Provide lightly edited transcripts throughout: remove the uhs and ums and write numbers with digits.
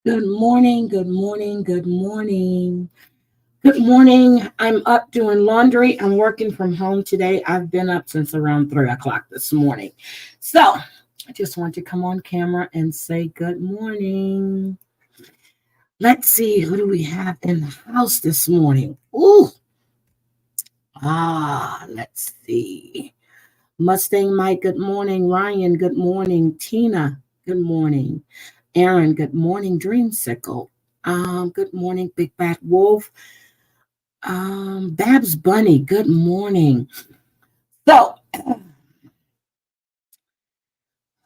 Good morning, good morning, good morning. Good morning. I'm up doing laundry. I'm working from home today. I've been up since around 3 o'clock this morning. So I just want to come on camera and say good morning. Let's see, who do we have in the house this morning? Let's see. Mustang Mike, good morning. Ryan, good morning. Tina, good morning. Aaron, good morning. Dreamsicle. Good morning, Big Bad Wolf. Babs Bunny, good morning. So,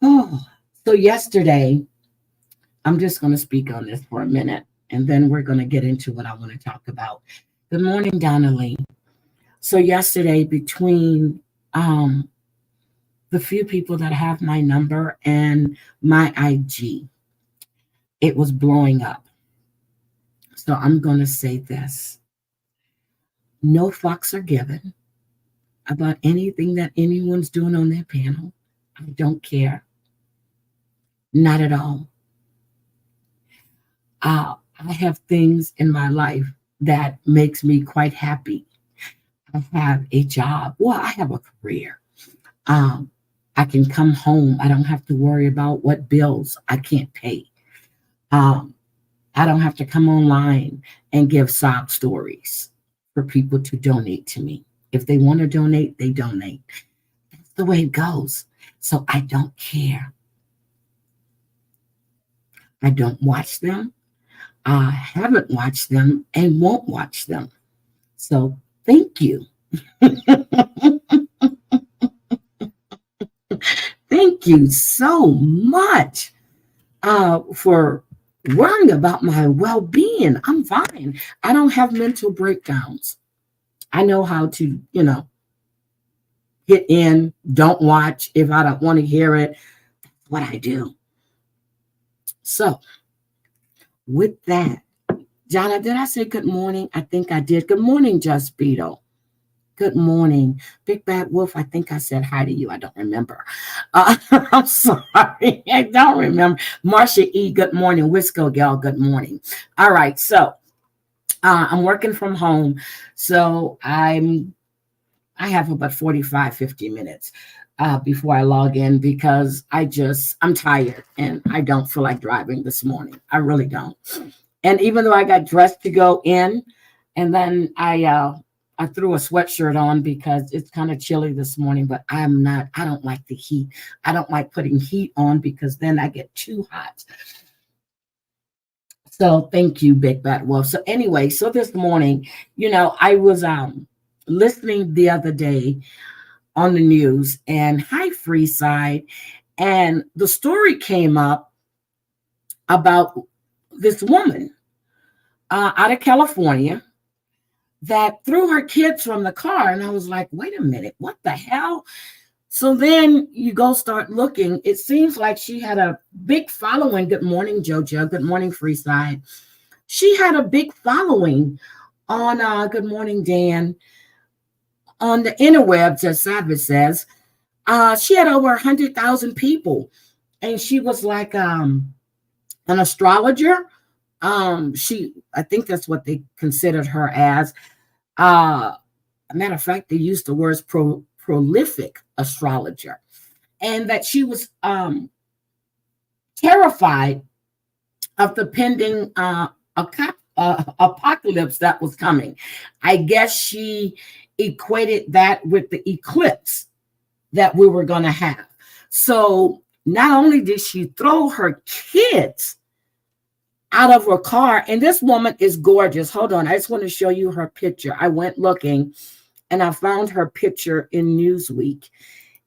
oh, so yesterday, I'm just going to speak on this for a minute, and then we're going to get into what I want to talk about. Good morning, Donnelly. So yesterday, between the few people that have my number and my IG, it was blowing up. So I'm going to say this. No fucks are given about anything that anyone's doing on their panel. I don't care. Not at all. I have things in my life that makes me quite happy. I have a job. Well, I have a career. I can come home. I don't have to worry about what bills I can't pay. I don't have to come online and give sob stories for people to donate to me. If they want to donate, they donate. That's the way it goes. So I don't care. I don't watch them. I haven't watched them and won't watch them. So thank you. Thank you so much for worrying about my well-being. I'm fine. I don't have mental breakdowns. I know how to, hit in, don't watch. If I don't want to hear it, that's what I do. So with that, Jonna, did I say good morning? I think I did. Good morning, Just Beetle. Good morning. Big Bad Wolf, I think I said hi to you. I don't remember. I'm sorry. I don't remember. Marcia E., good morning. Wisco Gal, good morning. All right. So I'm working from home. So I have about 45, 50 minutes before I log in because I'm tired and I don't feel like driving this morning. I really don't. And even though I got dressed to go in, and then I threw a sweatshirt on because it's kind of chilly this morning, but I don't like the heat. I don't like putting heat on because then I get too hot. So thank you, Big Bad Wolf. So anyway, so this morning, I was listening the other day on the news, and hi, Freeside, and the story came up about this woman out of California that threw her kids from the car. And I was like, wait a minute, what the hell? So then you go start looking. It seems like she had a big following. Good morning, JoJo. Good morning, Freeside. She had a big following on good morning, Dan, on the interwebs, as Savage says. She had over 100,000 people, and she was like an astrologer. I think that's what they considered her as. A matter of fact, they used the words prolific astrologer, and that she was terrified of the pending apocalypse that was coming. I guess she equated that with the eclipse that we were going to have. So not only did she throw her kids out of her car, and this woman is gorgeous. Hold on, I just want to show you her picture. I went looking and I found her picture in Newsweek,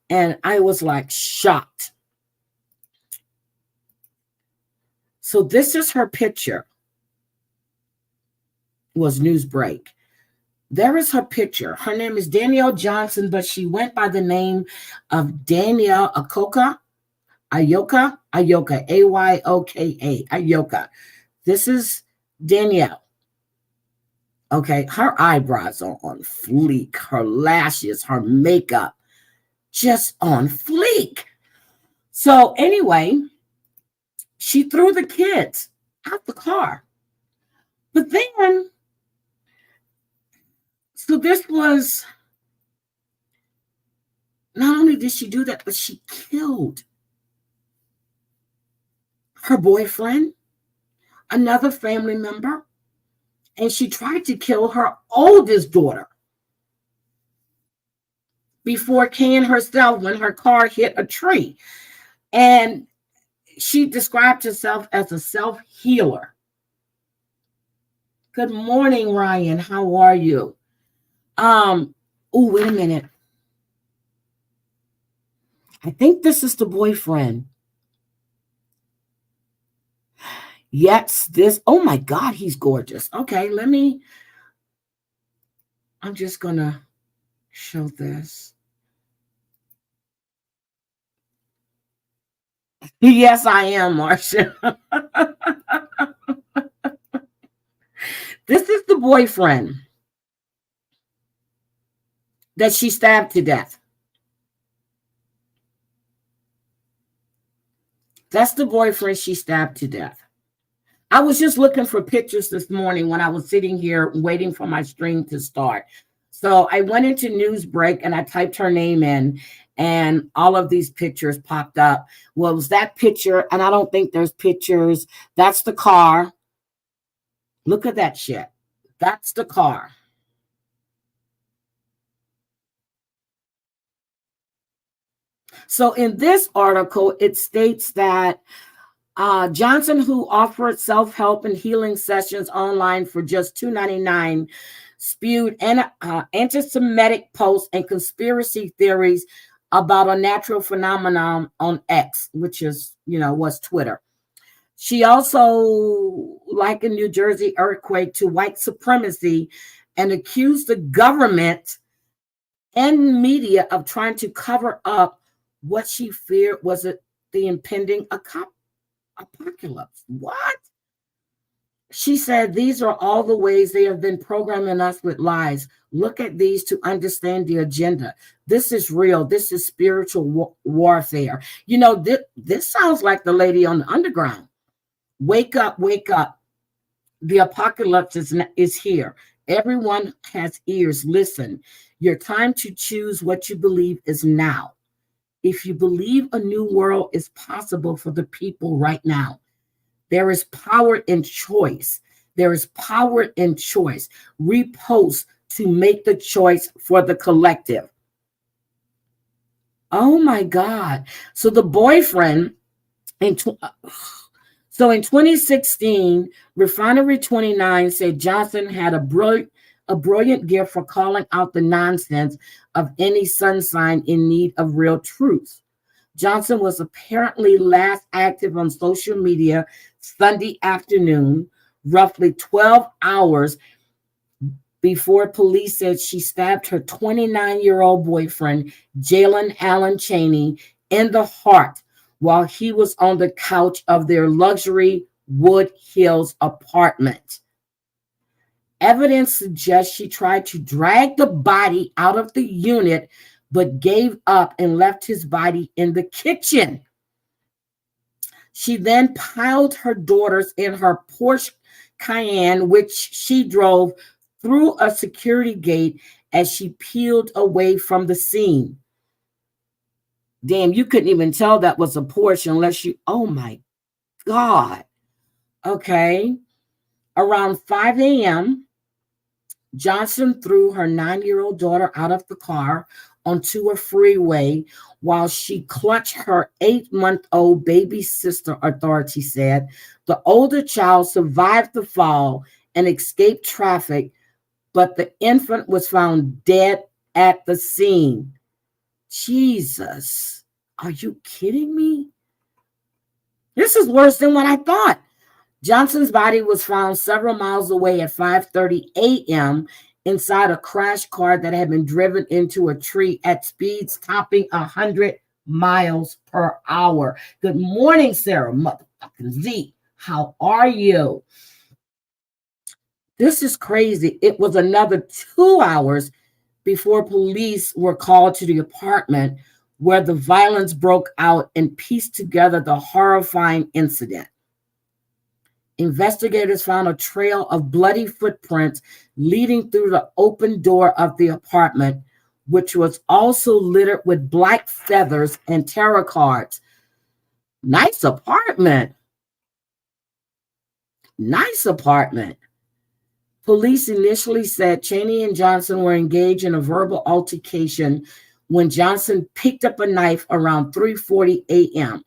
and I was like shocked. So this is her picture. It was Newsbreak. There is her picture. Her name is Danielle Johnson, but she went by the name of Danielle Ayoka, Ayoka, Ayoka, Ayoka. This is Danielle. Okay, her eyebrows are on fleek, her lashes, her makeup, just on fleek. So anyway, she threw the kids out the car. But then, so this was, not only did she do that, but she killed her boyfriend, another family member, and she tried to kill her oldest daughter before killing herself when her car hit a tree. And she described herself as a self-healer. Good morning, Ryan. How are you? Oh, wait a minute. I think this is the boyfriend. Yes, this. Oh my God, he's gorgeous. Okay, I'm just gonna show this. Yes, I am, Marcia. This is the boyfriend that she stabbed to death. That's the boyfriend she stabbed to death. I was just looking for pictures this morning when I was sitting here waiting for my stream to start. So I went into news break and I typed her name in, and all of these pictures popped up. Well, it was that picture, and I don't think there's pictures. That's the car. Look at that shit. That's the car. So in this article, it states that Johnson, who offered self-help and healing sessions online for just $2.99, spewed anti-Semitic posts and conspiracy theories about a natural phenomenon on X, which is, was Twitter. She also likened New Jersey earthquake to white supremacy and accused the government and media of trying to cover up what she feared was the impending apocalypse. What? She said, these are all the ways they have been programming us with lies. Look at these to understand the agenda. This is real. This is spiritual warfare. This sounds like the lady on the underground. Wake up, wake up. The apocalypse is here. Everyone has ears. Listen, your time to choose what you believe is now. If you believe a new world is possible for the people right now, there is power in choice. There is power in choice. Repost to make the choice for the collective. Oh my God. So the boyfriend in 2016, Refinery 29 said Johnson had a brilliant gift for calling out the nonsense of any sun sign in need of real truth. Johnson was apparently last active on social media Sunday afternoon, roughly 12 hours before police said she stabbed her 29-year-old boyfriend, Jalen Allen Chaney, in the heart while he was on the couch of their luxury Wood Hills apartment. Evidence suggests she tried to drag the body out of the unit, but gave up and left his body in the kitchen. She then piled her daughters in her Porsche Cayenne, which she drove through a security gate as she peeled away from the scene. Damn, you couldn't even tell that was a Porsche unless you, oh my God. Okay. Around 5 a.m., Johnson threw her 9-year-old daughter out of the car onto a freeway while she clutched her 8-month-old baby sister, authorities said. The older child survived the fall and escaped traffic, but the infant was found dead at the scene. Jesus, are you kidding me? This is worse than what I thought. Johnson's body was found several miles away at 5:30 a.m. inside a crash car that had been driven into a tree at speeds topping 100 miles per hour. Good morning, Sarah, motherfucking Z. How are you? This is crazy. It was another 2 hours before police were called to the apartment where the violence broke out and pieced together the horrifying incident. Investigators found a trail of bloody footprints leading through the open door of the apartment, which was also littered with black feathers and tarot cards. Nice apartment. Nice apartment. Police initially said Cheney and Johnson were engaged in a verbal altercation when Johnson picked up a knife around 3:40 a.m.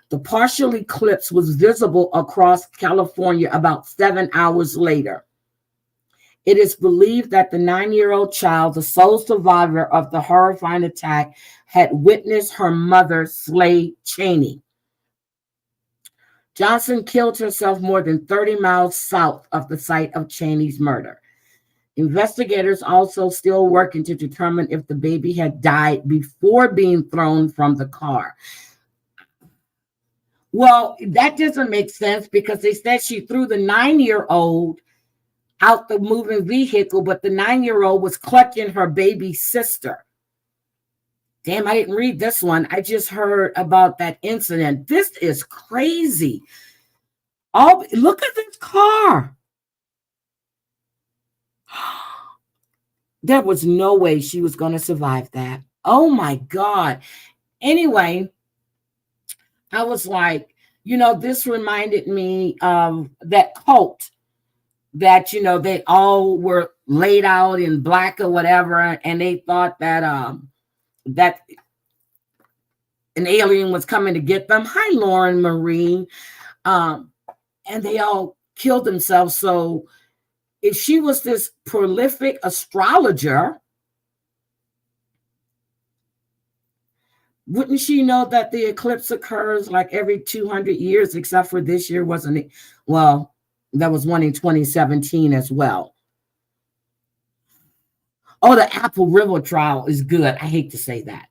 The partial eclipse was visible across California about 7 hours later. It is believed that the 9-year-old child, the sole survivor of the horrifying attack, had witnessed her mother slay Cheney. Johnson killed herself more than 30 miles south of the site of Cheney's murder. Investigators also still working to determine if the baby had died before being thrown from the car. Well, that doesn't make sense because they said she threw the 9-year-old out the moving vehicle, but the 9-year-old was clutching her baby sister. Damn, I didn't read this one. I just heard about that incident. This is crazy. Look at this car. There was no way she was going to survive that. Oh my God. Anyway, I was like, this reminded me of that cult that, they all were laid out in black or whatever. And they thought that, that an alien was coming to get them. Hi, Lauren Marie. And they all killed themselves. So if she was this prolific astrologer, wouldn't she know that the eclipse occurs like every 200 years, except for this year, wasn't it? Well, that was one in 2017 as well. Oh, the Apple River trial is good. I hate to say that.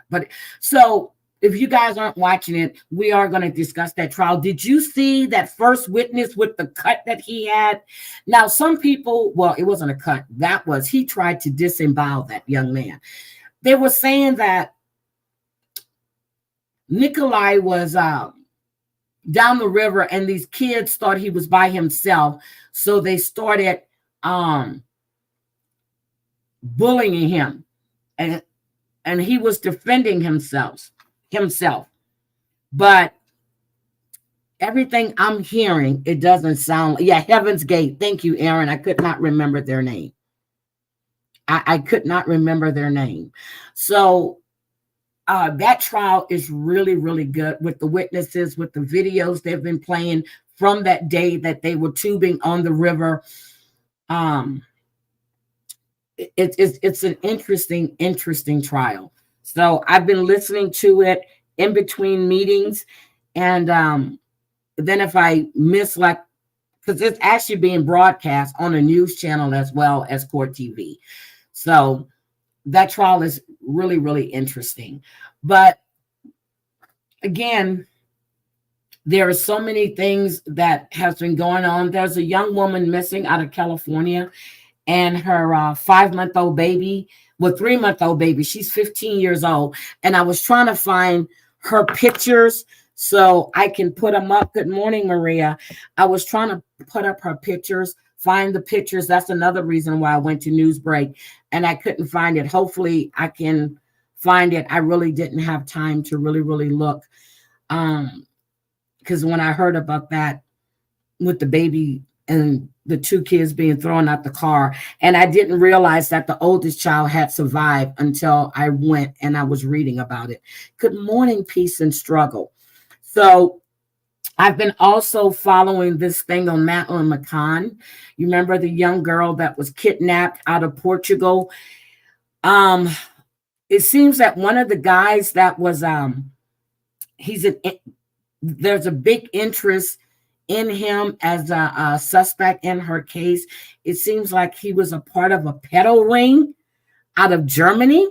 But so if you guys aren't watching it, we are going to discuss that trial. Did you see that first witness with the cut that he had? Now, some people, well, it wasn't a cut. He tried to disembowel that young man. They were saying that Nikolai was down the river and these kids thought he was by himself. So they started bullying him. And he was defending himself. But everything I'm hearing, it doesn't sound, Heaven's Gate. Thank you, Aaron. I could not remember their name. I could not remember their name. So that trial is really, really good with the witnesses, with the videos they've been playing from that day that they were tubing on the river. It's an interesting trial. So I've been listening to it in between meetings. And then if I miss, because it's actually being broadcast on a news channel as well as Court TV. So that trial is really, really interesting. But again, there are so many things that has been going on. There's a young woman missing out of California, and her 5-month-old baby, 3-month-old baby, she's 15 years old. And I was trying to find her pictures so I can put them up. Good morning, Maria. I was trying to put up her pictures, find the pictures. That's another reason why I went to news break and I couldn't find it. Hopefully I can find it. I really didn't have time to really, really look. Because when I heard about that with the baby and the 2 kids being thrown out the car, and I didn't realize that the oldest child had survived until I went and I was reading about it. Good morning, Peace and Struggle. So I've been also following this thing on Madeline McCann. You remember the young girl that was kidnapped out of Portugal? It seems that one of the guys that was, there's a big interest in him as a suspect in her case. It seems like he was a part of a pedo ring out of Germany,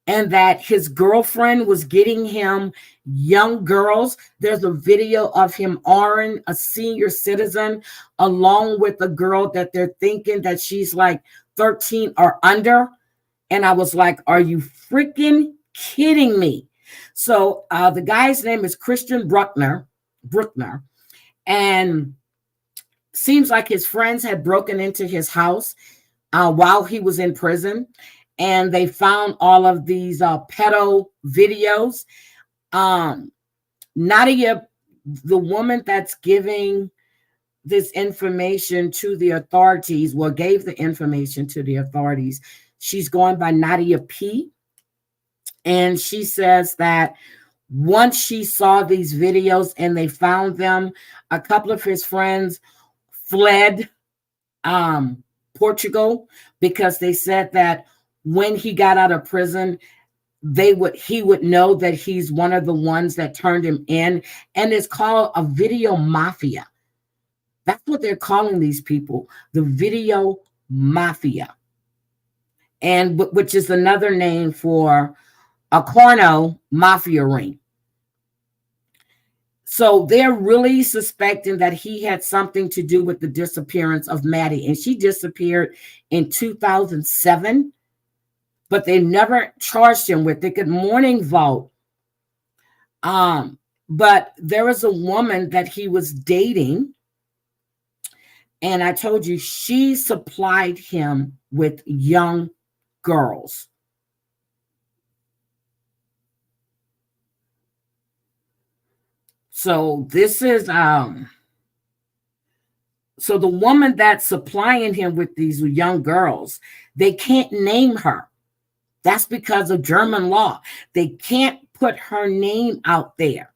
and that his girlfriend was getting him young girls. There's a video of him honoring a senior citizen along with a girl that they're thinking that she's like 13 or under. And I was like, are you freaking kidding me? So the guy's name is Christian Bruckner. And seems like his friends had broken into his house while he was in prison, and they found all of these pedo videos. Um, Nadia, the woman that's giving this information to the authorities, well, gave the information to the authorities. She's going by Nadia P. And she says that once she saw these videos and they found them, a couple of his friends fled Portugal, because they said that when he got out of prison, he would know that he's one of the ones that turned him in. And it's called a video mafia. That's what they're calling these people, the video mafia, and which is another name for a porno mafia ring. So they're really suspecting that he had something to do with the disappearance of Maddie, and she disappeared in 2007, but they never charged him with it. Good morning, Vault. But there was a woman that he was dating, and I told you she supplied him with young girls. So this is so the woman that's supplying him with these young girls, they can't name her. That's because of German law. They can't put her name out there.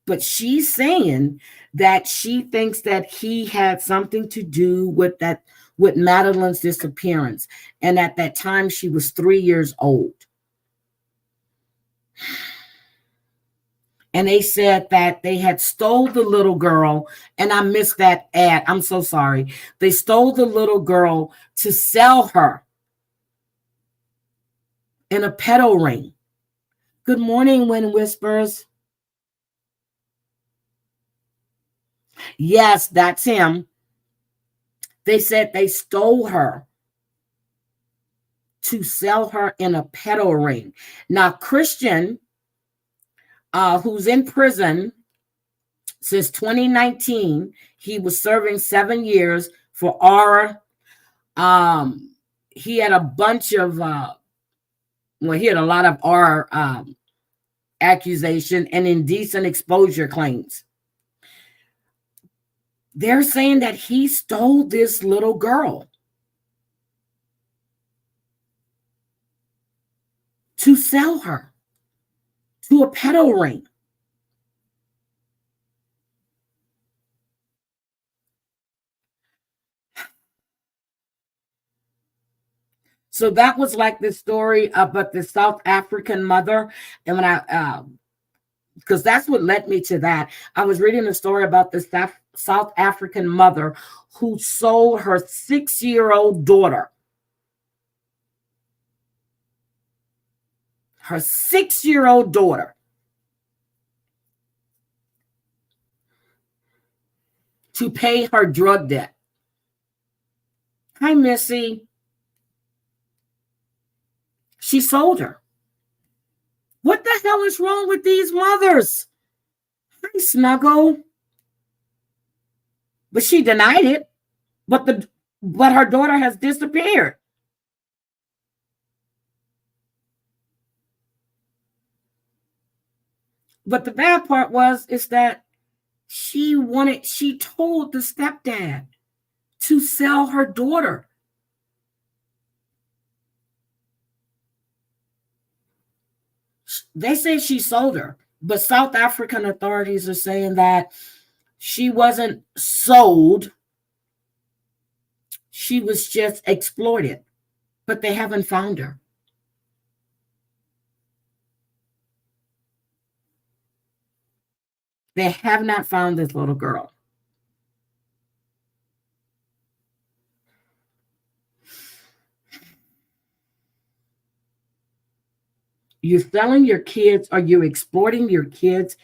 But she's saying that she thinks that he had something to do with Madeline's disappearance. And at that time, she was 3 years old. And they said that they had stole the little girl, and I missed that ad. I'm so sorry. They stole the little girl to sell her in a pedo ring. Good morning, Wind Whispers. Yes, that's him. They said they stole her to sell her in a pedo ring. Now, Christian, who's in prison since 2019, he was serving 7 years for aura. He had a bunch of, he had a lot of aura accusation and indecent exposure claims. They're saying that he stole this little girl to sell her to a pedo ring. So that was like the story about the South African mother. And when I, because that's what led me to that, I was reading a story about the South African mother who sold her 6-year-old daughter. Her 6-year-old daughter to pay her drug debt. Hi, Missy. She sold her. What the hell is wrong with these mothers? Hi, Snuggle. But she denied it. But her daughter has disappeared. But the bad part is that she told the stepdad to sell her daughter. They say she sold her, but South African authorities are saying that she wasn't sold. She was just exploited, but they haven't found her. They have not found this little girl. You're selling your kids, or you're exploiting your kids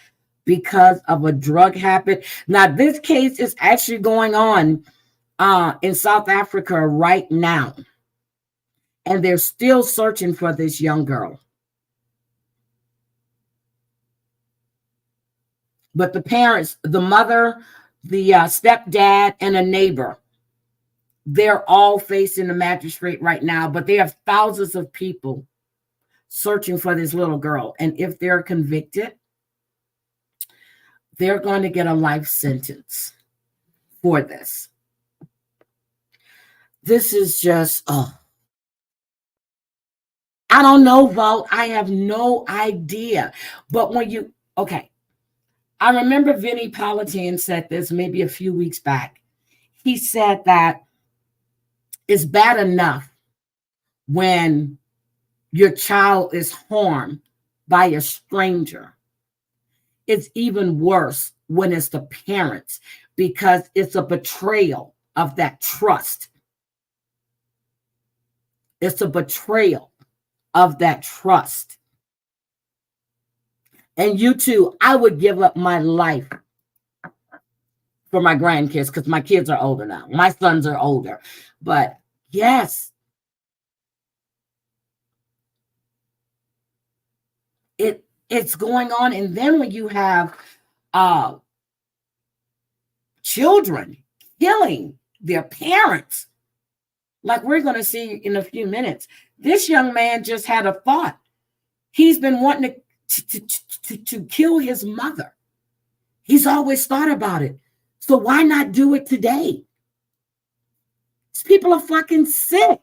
because of a drug habit. Now, this case is actually going on in South Africa right now, and they're still searching for this young girl. But the parents, the mother, the stepdad, and a neighbor, they're all facing the magistrate right now. But they have thousands of people searching for this little girl. And if they're convicted, they're going to get a life sentence for this. This is just, oh, I don't know, Vote. I have no idea. But when you, okay, I remember Vinnie Politan said this maybe a few weeks back. He said that it's bad enough when your child is harmed by a stranger. It's even worse when it's the parents, because it's a betrayal of that trust. It's a betrayal of that trust. And you too, I would give up my life for my grandkids, because my kids are older now. My sons are older. But yes, it's going on. And then when you have children killing their parents, like we're going to see in a few minutes, this young man just had a thought. He's been wanting to kill his mother. He's always thought about it. So why not do it today? These people are fucking sick.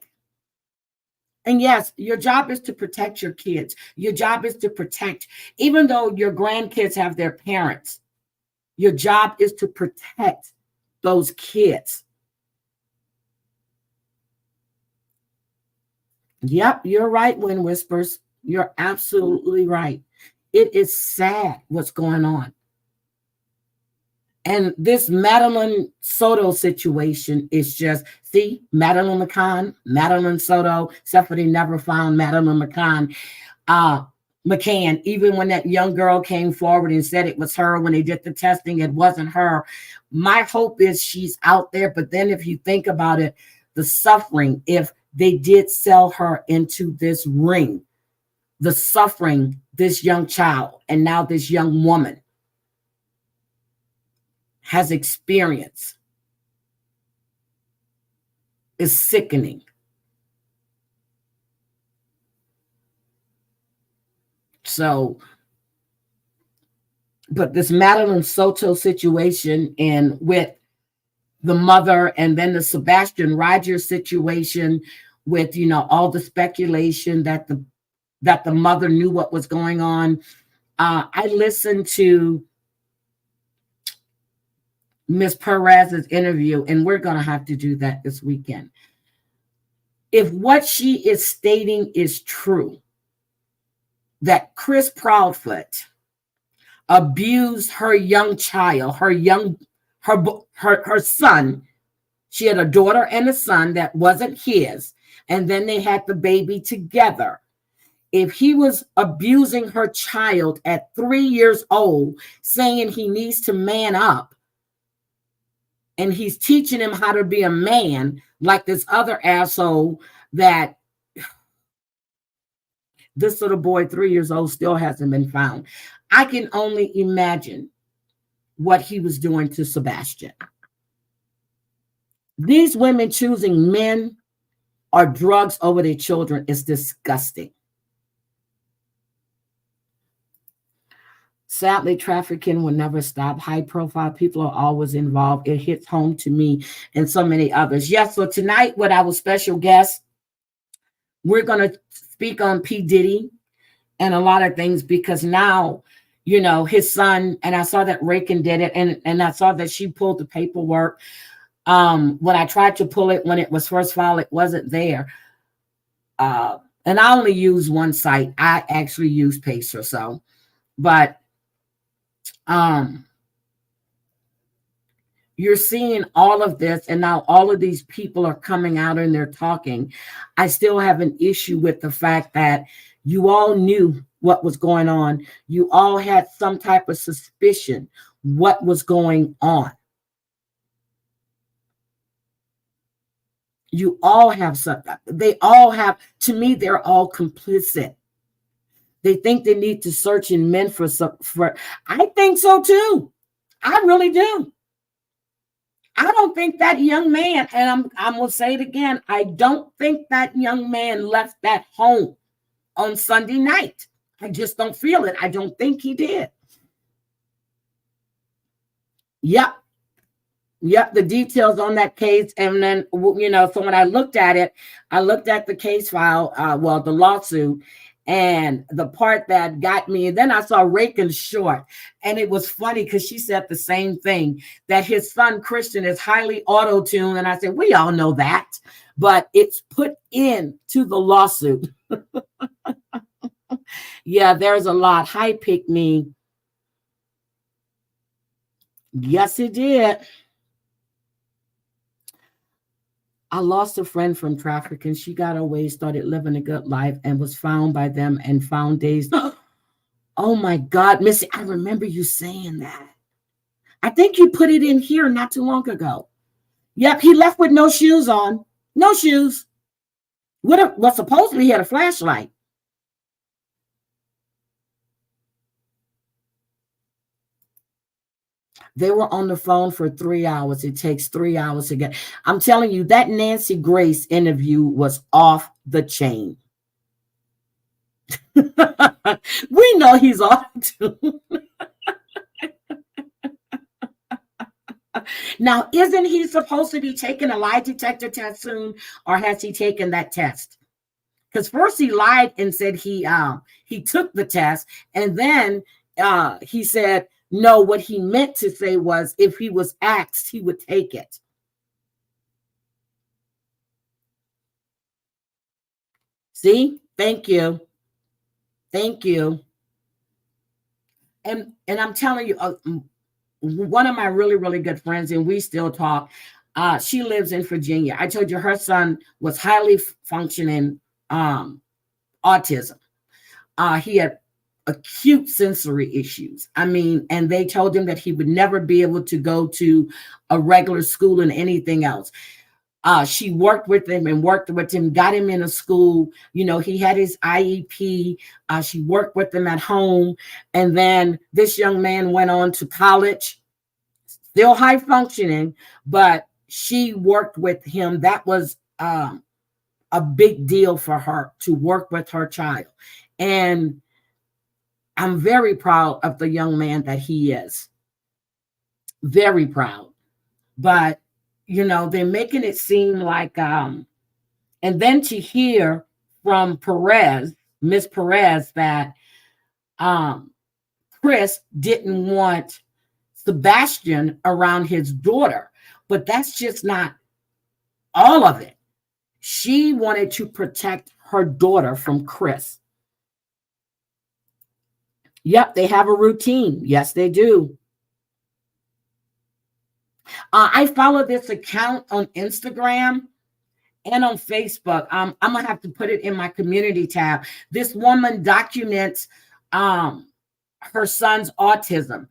And yes, your job is to protect your kids. Your job is to protect, even though your grandkids have their parents, your job is to protect those kids. Yep, you're right, Wind Whispers. You're absolutely right. It is sad what's going on. And this Madeline Soto situation is just, see, Madeline McCann, Madeline Soto, except for they never found Madeline McCann, even when that young girl came forward and said it was her when they did the testing, it wasn't her. My hope is she's out there. But then if you think about it, the suffering, if they did sell her into this ring, the suffering this young child and now this young woman has experienced is sickening. So, but this Madeline Soto situation, and with the mother, and then the Sebastian Rogers situation with, you know, all the speculation that the mother knew what was going on. I listened to Miss Perez's interview, and we're going to have to do that this weekend. If what she is stating is true, that Chris Proudfoot abused her young child, her son. She had a daughter and a son that wasn't his, and then they had the baby together. If he was abusing her child at 3 years old, saying he needs to man up, and he's teaching him how to be a man, like this other asshole that this little boy, 3 years old, still hasn't been found. I can only imagine what he was doing to Sebastian. These women choosing men or drugs over their children is disgusting. Sadly, trafficking will never stop. High-profile people are always involved. It hits home to me and so many others. Yes, so tonight with our special guest, we're going to speak on P. Diddy and a lot of things, because now, you know, his son, and I saw that Rakin did it, and I saw that she pulled the paperwork. When I tried to pull it when it was first filed, it wasn't there. And I only use one site. I actually use Pacer, so, but you're seeing all of this, and now all of these people are coming out and they're talking. I still have an issue with the fact that you all knew what was going on. You all had some type of suspicion what was going on. You all have something. They all have, to me, they're all complicit. They think they need to search in men for some. For I think so too. I really do. I don't think that young man, and I'm gonna say it again. I don't think that young man left that home on Sunday night. I just don't feel it. I don't think he did. Yep. Yep, the details on that case, and then so when I looked at it, I looked at the case file, well, the lawsuit, and the part that got me. And then I saw Reagan's short, and it was funny because she said the same thing, that his son Christian is highly auto-tuned, and I said we all know that, but it's put into the lawsuit. Yeah, there's a lot. Hi, pick me. Yes, it did. I lost a friend from trafficking. She got away, started living a good life, and was found by them and found days. Oh my God, Missy, I remember you saying that. I think you put it in here not too long ago. Yep, he left with no shoes on. No shoes. Well, supposedly he had a flashlight. They were on the phone for 3 hours. It takes 3 hours to get. I'm telling you, that Nancy Grace interview was off the chain. We know he's off too. Now, isn't he supposed to be taking a lie detector test soon, or has he taken that test? Because first he lied and said he took the test, and then he said no. What he meant to say was if he was asked, he would take it. See, thank you. And I'm telling you, one of my really, really good friends, and we still talk. She lives in Virginia. I told you her son was highly functioning autism. He had acute sensory issues. I mean, and they told him that he would never be able to go to a regular school and anything else. She worked with him, got him in a school. He had his IEP. She worked with him at home. And then this young man went on to college, still high functioning, but she worked with him. That was a big deal for her to work with her child. And I'm very proud of the young man that he is. Very proud. But they're making it seem like, and then to hear from Miss Perez, that Chris didn't want Sebastian around his daughter, but that's just not all of it. She wanted to protect her daughter from Chris. Yep, they have a routine. Yes, they do. I follow this account on Instagram and on Facebook. I'm gonna have to put it in my community tab. This woman documents her son's autism.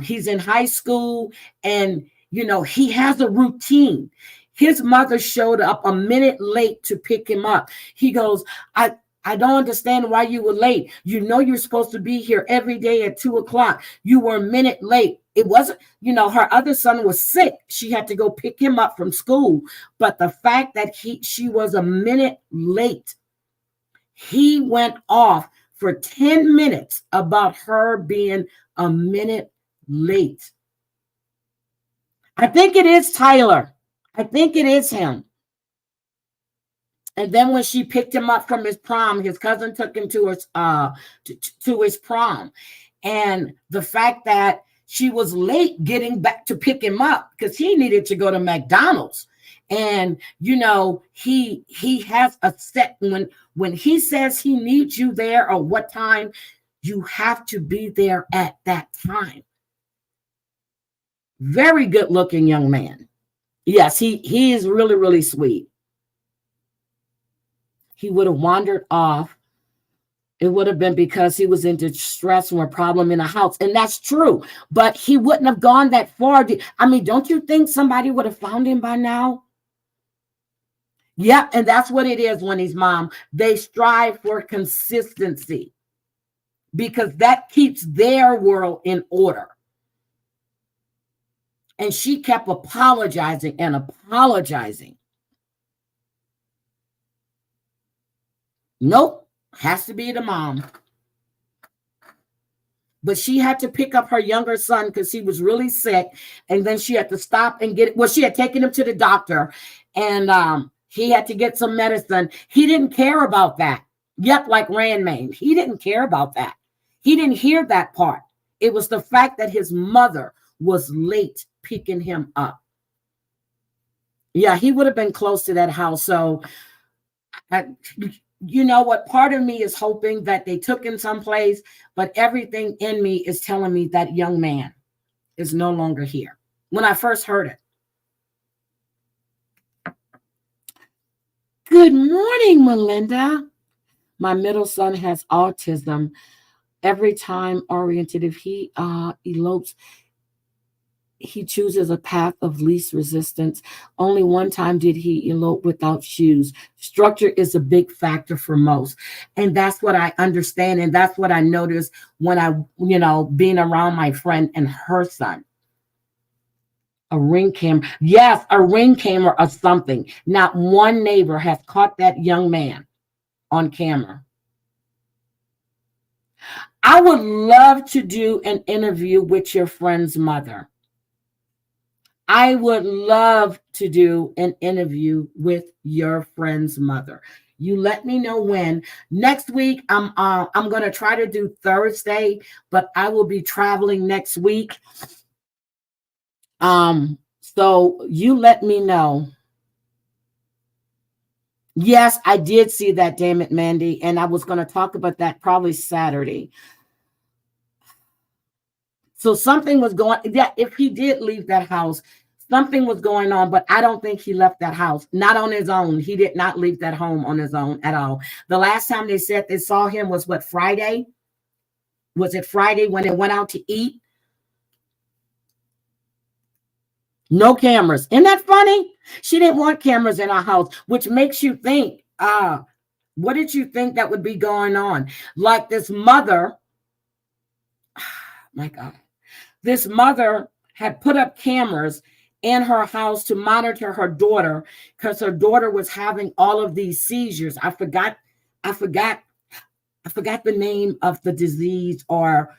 He's in high school, and he has a routine. His mother showed up a minute late to pick him up. He goes, I don't understand why you were late. You're supposed to be here every day at 2:00. You were a minute late. It wasn't, her other son was sick. She had to go pick him up from school. But the fact that she was a minute late, he went off for 10 minutes about her being a minute late. I think it is Tyler. I think it is him. And then when she picked him up from his prom, his cousin took him to his prom. And the fact that she was late getting back to pick him up because he needed to go to McDonald's. And, he has a set, when he says he needs you there or what time, you have to be there at that time. Very good looking young man. Yes, he is really, really sweet. He would have wandered off. It would have been because he was in distress or a problem in a house. And that's true. But he wouldn't have gone that far. I mean, don't you think somebody would have found him by now? Yeah, and that's what it is when he's mom. They strive for consistency. because that keeps their world in order. And she kept apologizing and apologizing. Nope, has to be the mom. But she had to pick up her younger son because he was really sick. And then she had to stop and she had taken him to the doctor, and he had to get some medicine. He didn't care about that. Yep, like Randmain. He didn't care about that. He didn't hear that part. It was the fact that his mother was late picking him up. Yeah, he would have been close to that house. So, you know what? Part of me is hoping that they took him someplace, but everything in me is telling me that young man is no longer here. When I first heard it. Good morning, Melinda. My middle son has autism. Every time oriented, if he elopes, he chooses a path of least resistance. Only one time did he elope without shoes. Structure is a big factor for most. And that's what I understand. And that's what I noticed when I, being around my friend and her son. A ring camera. Yes, a ring camera or something. Not one neighbor has caught that young man on camera. I would love to do an interview with your friend's mother. I would love to do an interview with your friend's mother. You let me know when. Next week, I'm going to try to do Thursday, but I will be traveling next week. So you let me know. Yes, I did see that, damn it, Mandy, and I was going to talk about that probably Saturday. So something was going, yeah, if he did leave that house, something was going on, but I don't think he left that house, not on his own. He did not leave that home on his own at all. The last time they said they saw him was what, Friday? Was it Friday when they went out to eat? No cameras. Isn't that funny? She didn't want cameras in our house, which makes you think, what did you think that would be going on? Like this mother, my God, this mother had put up cameras in her house to monitor her daughter because her daughter was having all of these seizures. I forgot the name of the disease or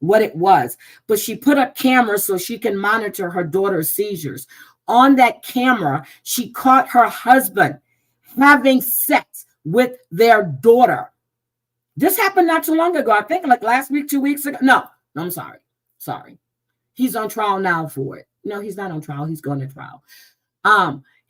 what it was, but she put up cameras so she can monitor her daughter's seizures. On that camera, she caught her husband having sex with their daughter. This happened not too long ago. I think like last week, 2 weeks ago. No, I'm sorry. He's on trial now for it. No, he's not on trial. He's going to trial.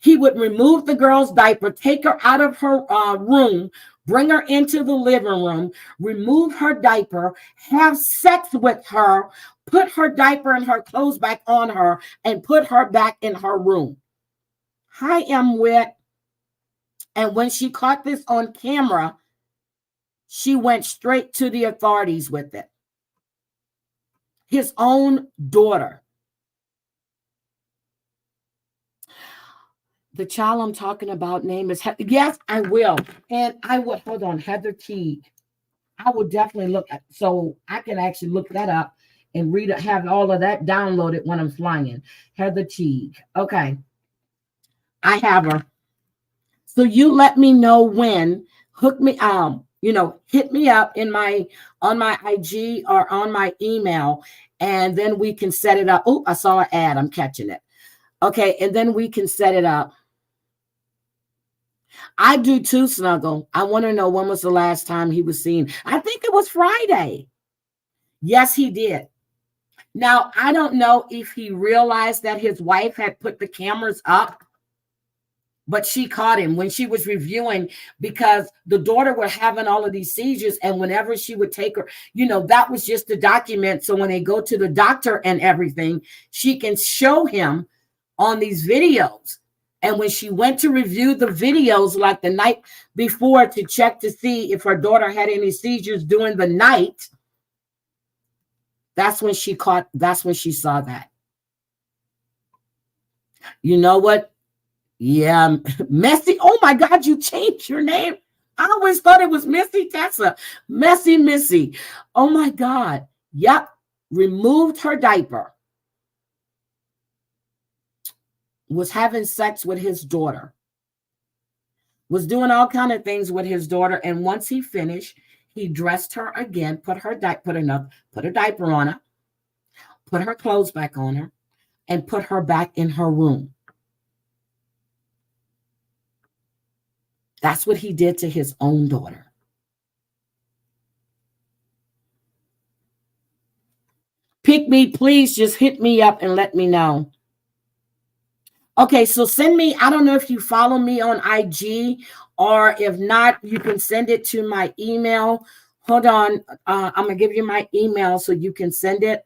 He would remove the girl's diaper, take her out of her room, bring her into the living room, remove her diaper, have sex with her, put her diaper and her clothes back on her, and put her back in her room. I am wet. And when she caught this on camera, she went straight to the authorities with it. His own daughter. The child I'm talking about name is, yes, I will. And I would, hold on, Heather Teague. I will definitely look at, so I can actually look that up and read it, have all of that downloaded when I'm flying. Heather Teague. Okay. I have her. So you let me know when, hook me, hit me up on my IG or on my email, and then we can set it up. Oh, I saw an ad. I'm catching it. Okay. And then we can set it up. I do too, Snuggle. I want to know when was the last time he was seen. I think it was Friday. Yes, he did. Now, I don't know if he realized that his wife had put the cameras up, but she caught him when she was reviewing because the daughter was having all of these seizures. And whenever she would take her, that was just the document. So when they go to the doctor and everything, she can show him on these videos. And when she went to review the videos like the night before to check to see if her daughter had any seizures during the night, that's when she saw that. You know what? Yeah, Messy. Oh my God, you changed your name. I always thought it was Missy Tessa. Messy Missy. Oh my God. Yep. Removed her diaper. Was having sex with his daughter. Was doing all kind of things with his daughter. And once he finished, he dressed her again, put a diaper on her, put her clothes back on her, and put her back in her room. That's what he did to his own daughter. Pick me, please just hit me up and let me know. Okay, so send me, I don't know if you follow me on IG, or if not, you can send it to my email. Hold on, I'm going to give you my email so you can send it.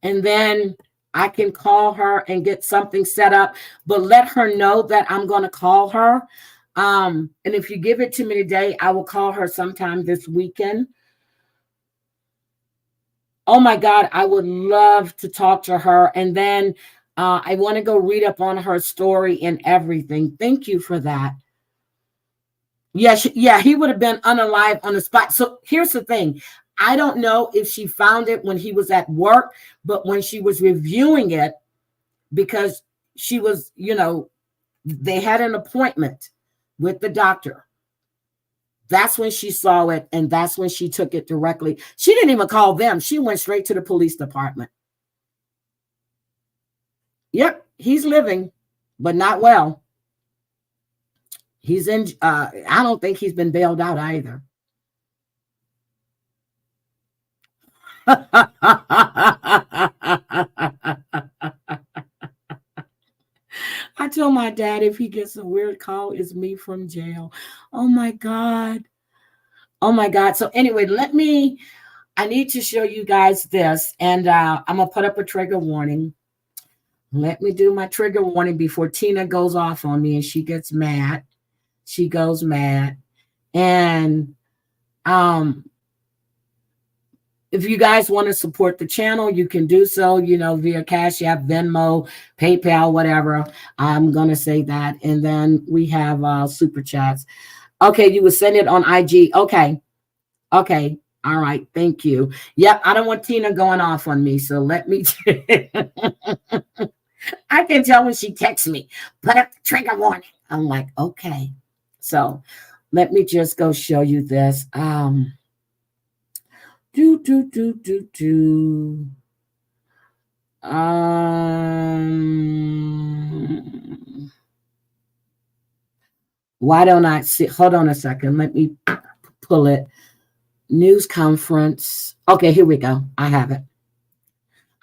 And then I can call her and get something set up, but let her know that I'm going to call her. And if you give it to me today, I will call her sometime this weekend. Oh my God, I would love to talk to her. And then I want to go read up on her story and everything. Thank you for that. Yeah, he would have been unalive on the spot. So here's the thing. I don't know if she found it when he was at work, but when she was reviewing it, because she was, they had an appointment with the doctor. That's when she saw it, and that's when she took it directly. She didn't even call them. She went straight to the police department. Yep, he's living, but not well. He's in, I don't think he's been bailed out either. I told my dad if he gets a weird call, it's me from jail. Oh my God. Oh my God. So anyway, I need to show you guys this, and I'm going to put up a trigger warning. Let me do my trigger warning before Tina goes off on me and she gets mad. She goes mad. And if you guys want to support the channel, you can do so, via Cash App, Venmo, PayPal, whatever. I'm going to say that. And then we have super chats. Okay, you would send it on IG. Okay. All right. Thank you. Yep. I don't want Tina going off on me. So let me. I can tell when she texts me, put up the trigger warning. I'm like, okay. So let me just go show you this. Why don't I see? Hold on a second. Let me pull it. News conference. Okay, here we go. I have it.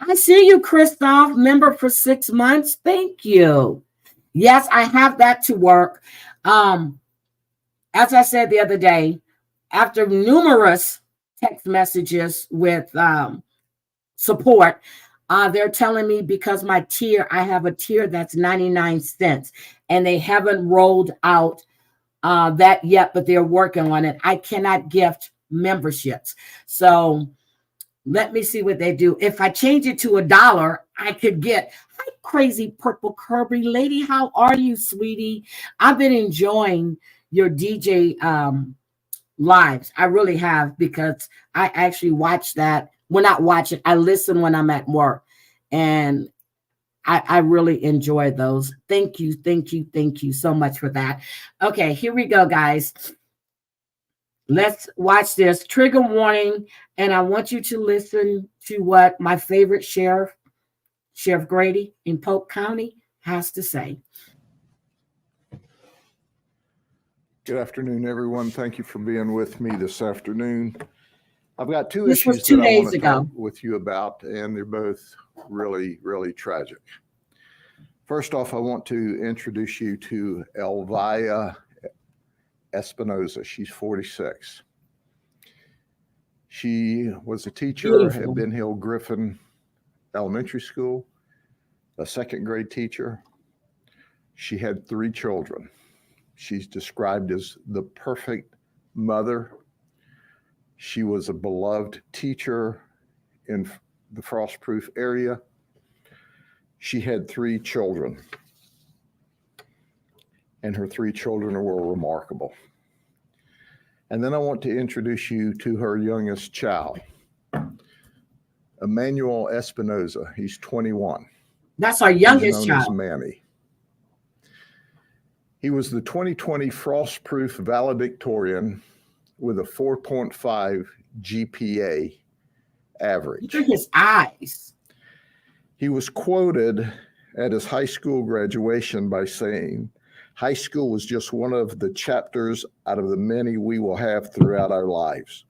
I see you, Christoph, member for 6 months. Thank you. Yes, I have that to work. As I said the other day, after numerous text messages with support, they're telling me because I have a tier that's 99 cents, and they haven't rolled out that yet, but they're working on it. I cannot gift memberships. So let me see what they do. If I change it to $1, I could get. Hi, crazy purple Kirby lady. How are you, sweetie? I've been enjoying your DJ lives. I really have, because I actually watch that. Well, not watch it. I listen when I'm at work, and I really enjoy those. Thank you so much for that. Okay, here we go, guys. Let's watch this trigger warning, and I want you to listen to what my favorite Sheriff Grady in Polk County, has to say. Good afternoon, everyone. Thank you for being with me this afternoon. I've got two This was issues 2 that I want days to ago. talk with you about, and they're both really, really tragic. First off, I want to introduce you to Elvia Espinoza. She's 46. She was a teacher Beautiful. at Ben Hill Griffin Elementary School, a second grade teacher. She had 3 children. She's described as the perfect mother. She was a beloved teacher in the Frostproof area. She had 3 children, and her 3 children were remarkable. And then I want to introduce you to her youngest child, Emmanuel Espinoza. He's 21. That's our He's youngest known as child. Manny. He was the 2020 Frost-Proof valedictorian with a 4.5 GPA average. Look at his eyes. He was quoted at his high school graduation by saying, "High school was just one of the chapters out of the many we will have throughout our lives.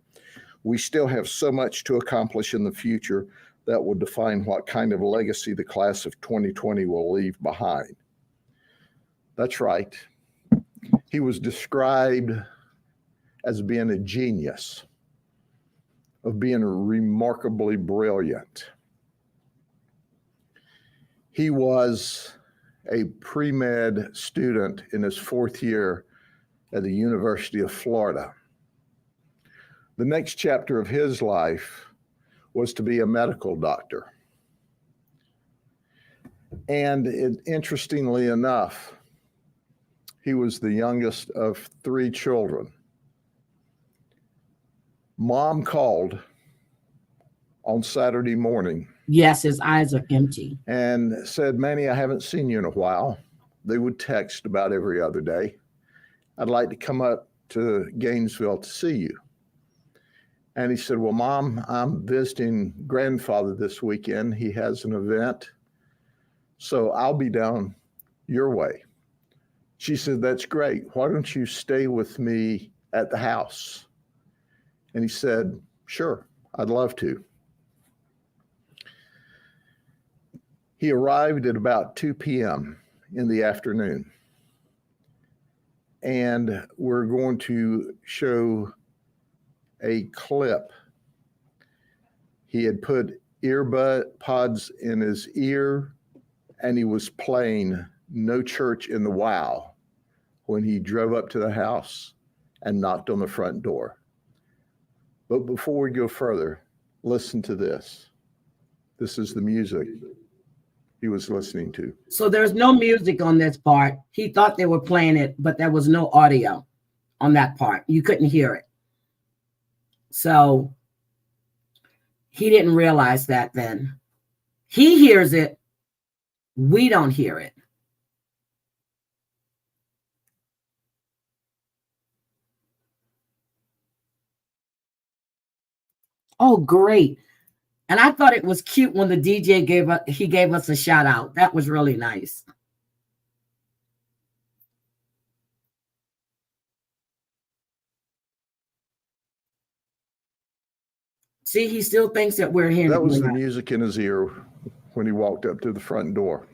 We still have so much to accomplish in the future that will define what kind of legacy the class of 2020 will leave behind." That's right. He was described as being a genius, of being remarkably brilliant. He was a pre-med student in his 4th year at the University of Florida. The next chapter of his life was to be a medical doctor. And interestingly enough, he was the youngest of 3 children. Mom called on Saturday morning. Yes, his eyes are empty. And said, "Manny, I haven't seen you in a while." They would text about every other day. "I'd like to come up to Gainesville to see you." And he said, "Well, Mom, I'm visiting grandfather this weekend. He has an event, so I'll be down your way." She said, "That's great. Why don't you stay with me at the house?" And he said, "Sure, I'd love to." He arrived at about 2 p.m. in the afternoon. And we're going to show a clip. He had put earbud pods in his ear, and he was playing No Church in the Wow when he drove up to the house and knocked on the front door. But before we go further, listen to this. This is the music he was listening to. So there's no music on this part. He thought they were playing it, but there was no audio on that part. You couldn't hear it. So he didn't realize that then. He hears it. We don't hear it. Oh, great. And I thought it was cute when the DJ gave us a shout out. That was really nice. See, he still thinks that we're hearing. That was the music in his ear when he walked up to the front door.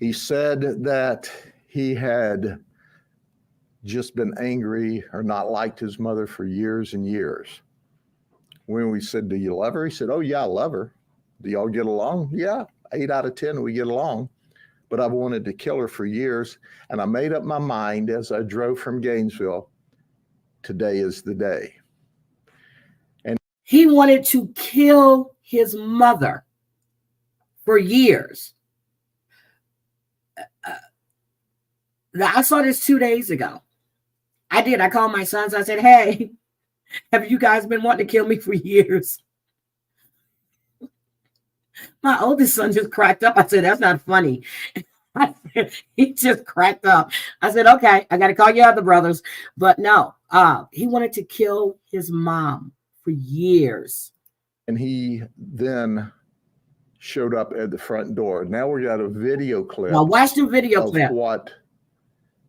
He said that he had just been angry or not liked his mother for years and years. When we said, "Do you love her?" He said, "Oh, yeah, I love her." "Do y'all get along?" "Yeah, 8 out of 10, we get along. But I've wanted to kill her for years, and I made up my mind as I drove from Gainesville, today is the day." And he wanted to kill his mother for years. I saw this 2 days ago. I did. I called my sons. I said, "Hey, have you guys been wanting to kill me for years?" My oldest son just cracked up. I said, "That's not funny." He just cracked up. I said, "Okay, I got to call your other brothers." But no, he wanted to kill his mom for years. And he then showed up at the front door. Now we got a video clip. Now watch the video clip.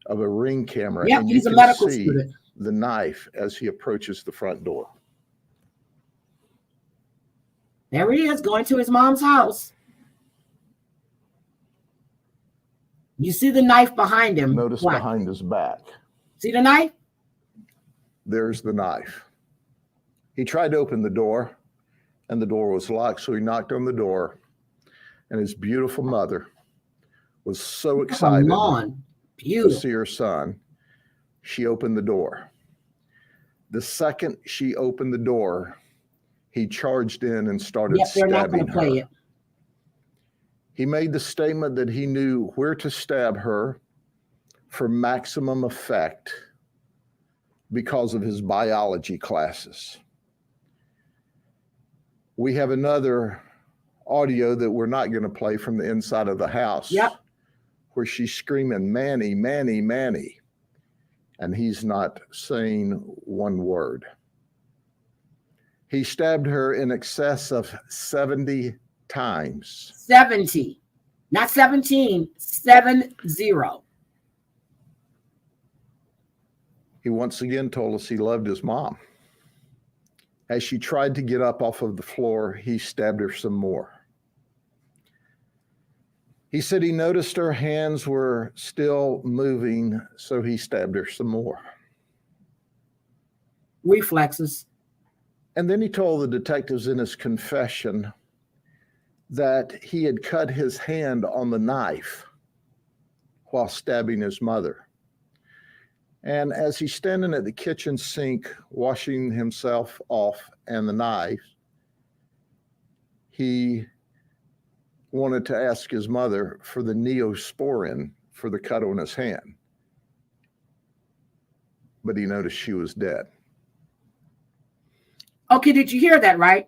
Of a Ring camera. Yeah, and he's you a can medical see student. the knife as he approaches the front door. There he is, going to his mom's house. You see the knife behind him. Notice behind his back. See the knife? There's the knife. He tried to open the door, and the door was locked, so he knocked on the door, and his beautiful mother was so excited to see her son. She opened the door. The second she opened the door, he charged in and started stabbing her. He made the statement that he knew where to stab her for maximum effect because of his biology classes. We have another audio that we're not going to play from the inside of the house. Yep. Where she's screaming, Manny, Manny, Manny. And he's not saying one word. He stabbed her in excess of 70 times. 70, not 17, 70. He once again told us he loved his mom. As she tried to get up off of the floor, he stabbed her some more. He said he noticed her hands were still moving, so he stabbed her some more. Reflexes. And then he told the detectives in his confession that he had cut his hand on the knife while stabbing his mother. And as he's standing at the kitchen sink, washing himself off and the knife, he wanted to ask his mother for the Neosporin for the cut on his hand. But he noticed she was dead. Okay, did you hear that, right?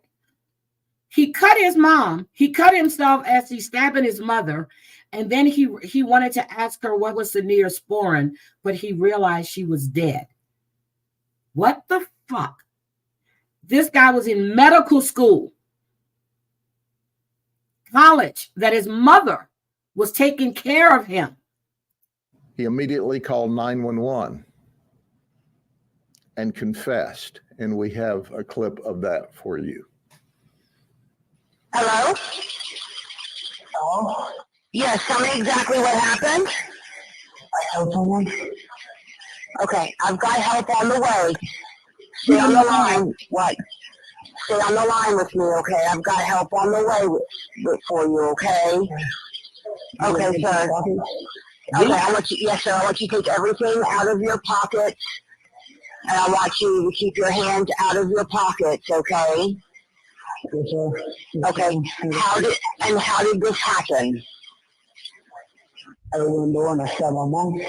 He cut his mom. He cut himself as he's stabbing his mother. And then he wanted to ask her what was the Neosporin, but he realized she was dead. What the fuck? This guy was in medical school, college, that his mother was taking care of him. He immediately called 911 and confessed. And we have a clip of that for you. Hello? Oh, Yes, tell me exactly what happened. I have someone. Okay, I've got help on the way. Stay on the line. What? Stay on the line with me, okay? I've got help on the way for you, okay? Okay, sir. Okay, I want you, yes, sir, I want you to take everything out of your pocket, and I want you to keep your hands out of your pockets, okay? Yes, sir. Okay, how did this happen? I opened the door and I stabbed my mom.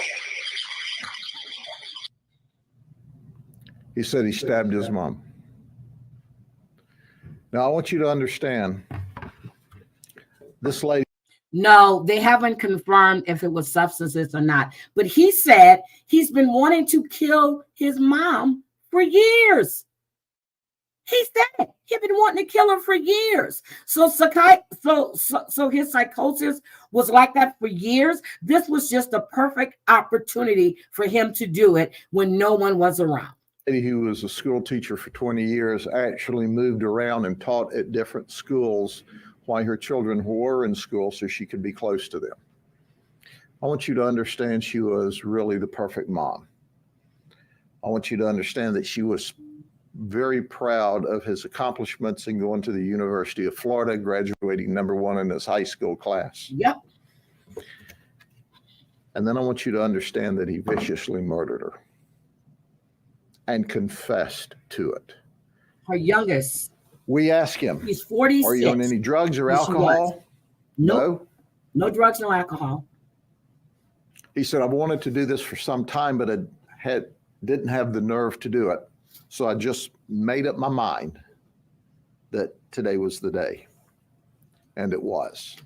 He said he stabbed his mom. Now, I want you to understand, this lady. No, they haven't confirmed if it was substances or not. But he said he's been wanting to kill his mom for years. He said he'd been wanting to kill her for years. So his psychosis was like that for years. This was just a perfect opportunity for him to do it when no one was around. Who was a school teacher for 20 years actually moved around and taught at different schools while her children were in school so she could be close to them. I want you to understand she was really the perfect mom. I want you to understand that she was very proud of his accomplishments in going to the University of Florida, graduating #1 in his high school class. Yep. And then I want you to understand that he viciously murdered her and confessed to it. Her youngest. We asked him, He's 46. are you on any drugs or Yes, she alcohol? Nope. No drugs, no alcohol. He said, I've wanted to do this for some time, but I didn't have the nerve to do it. So I just made up my mind that today was the day. And it was.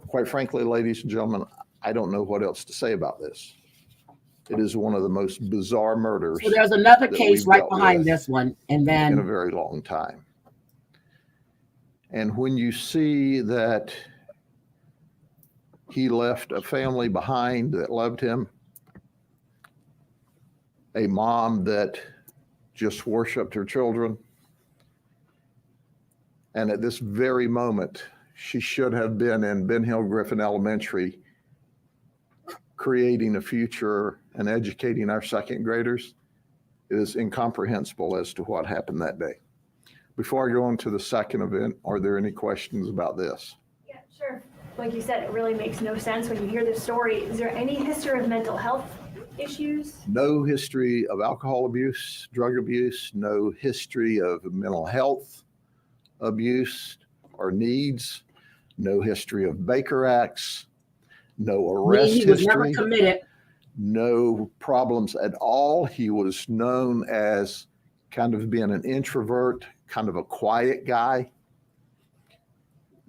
Quite frankly, ladies and gentlemen, I don't know what else to say about this. It is one of the most bizarre murders. So there's another case right behind this one. And then in a very long time. And when you see that he left a family behind that loved him, a mom that just worshiped her children, and at this very moment, she should have been in Ben Hill Griffin Elementary creating a future and educating our second graders. It is incomprehensible as to what happened that day. Before I go on to the second event, are there any questions about this? Yeah, sure. Like you said, it really makes no sense when you hear this story. Is there any history of mental health issues? No history of alcohol abuse, drug abuse, no history of mental health abuse or needs, no history of Baker Acts, no arrest he was never history, committed. no problems at all. He was known as kind of being an introvert, kind of a quiet guy.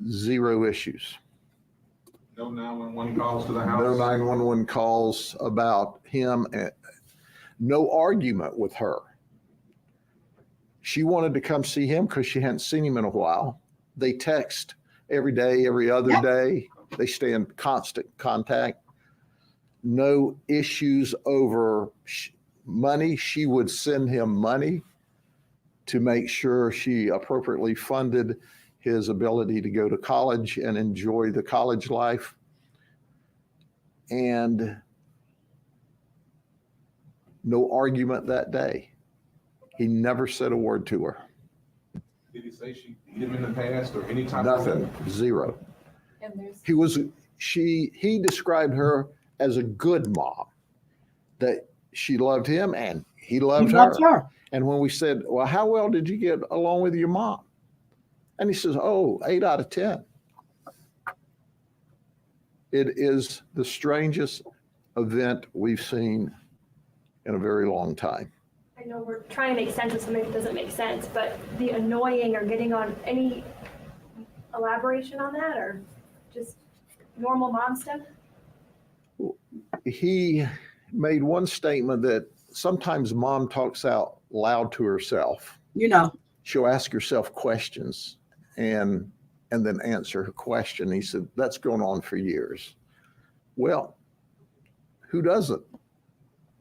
Zero issues. No 911 calls to the house? No 911 calls about him. No argument with her. She wanted to come see him because she hadn't seen him in a while. They text every day, every other day. They stay in constant contact. No issues over money. She would send him money to make sure she appropriately funded his ability to go to college and enjoy the college life. And no argument that day. He never said a word to her. Did he say she beat him in the past or any time? Nothing. Zero. And there's He described her as a good mom, that she loved him and he loved her. And when we said, well, how well did you get along with your mom? And he says, 8 out of 10. It is the strangest event we've seen in a very long time. I know we're trying to make sense of something that doesn't make sense, but the annoying or getting on, any elaboration on that, or just normal mom stuff? He made one statement that sometimes mom talks out loud to herself. You know, She'll ask herself questions and then answer her question. He said, that's going on for years. Well, who doesn't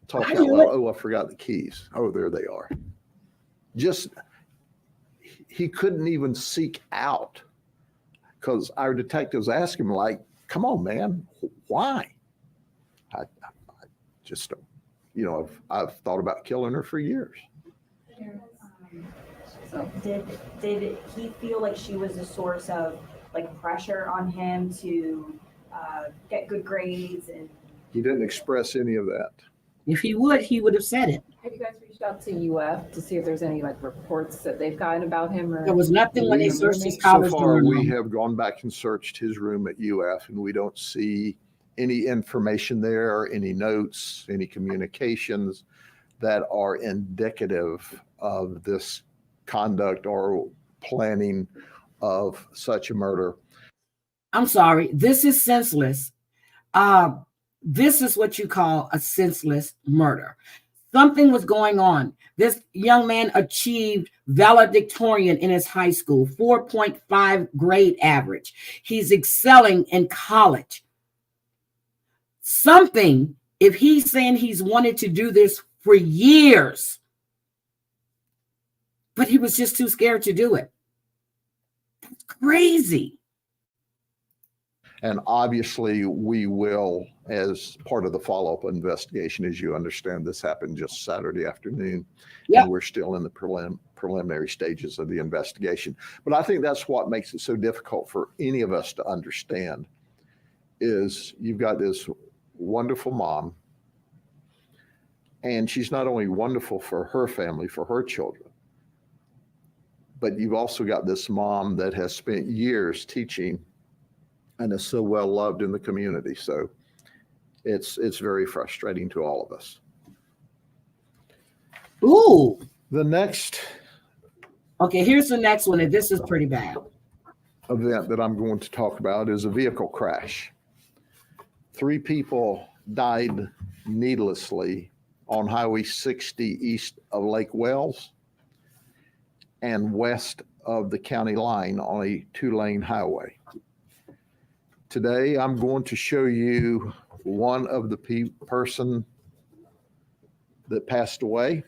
talk out loud? Oh, I forgot the keys. Oh, there they are. Just, he couldn't even seek out, because our detectives asked him, like, come on, man, why? I just, I've thought about killing her for years. So did he feel like she was a source of like pressure on him to get good grades? And He didn't express any of that. if he would have said it. Have you guys reached out to UF to see if there's any like reports that they've gotten about him? Or There was nothing when they searched his So college far, dorm we room. have gone back and searched his room at UF, and we don't see any information there, any notes, any communications that are indicative of this conduct or planning of such a murder. I'm sorry, this is senseless. This is what you call a senseless murder. Something was going on. This young man achieved valedictorian in his high school, 4.5 grade average. He's excelling in college. Something, if he's saying he's wanted to do this for years, but he was just too scared to do it. That's crazy. And obviously, we will, as part of the follow-up investigation, as you understand, this happened just Saturday afternoon. Yep. And we're still in the preliminary stages of the investigation. But I think that's what makes it so difficult for any of us to understand, is you've got this wonderful mom, and she's not only wonderful for her family, for her children, but you've also got this mom that has spent years teaching and is so well loved in the community. So it's very frustrating to all of us. Ooh. The next Okay, here's the next one, and this is pretty bad. event that I'm going to talk about is a vehicle crash. 3 people died needlessly on Highway 60 east of Lake Wells and west of the county line on a 2-lane highway. Today, I'm going to show you one of the person that passed away.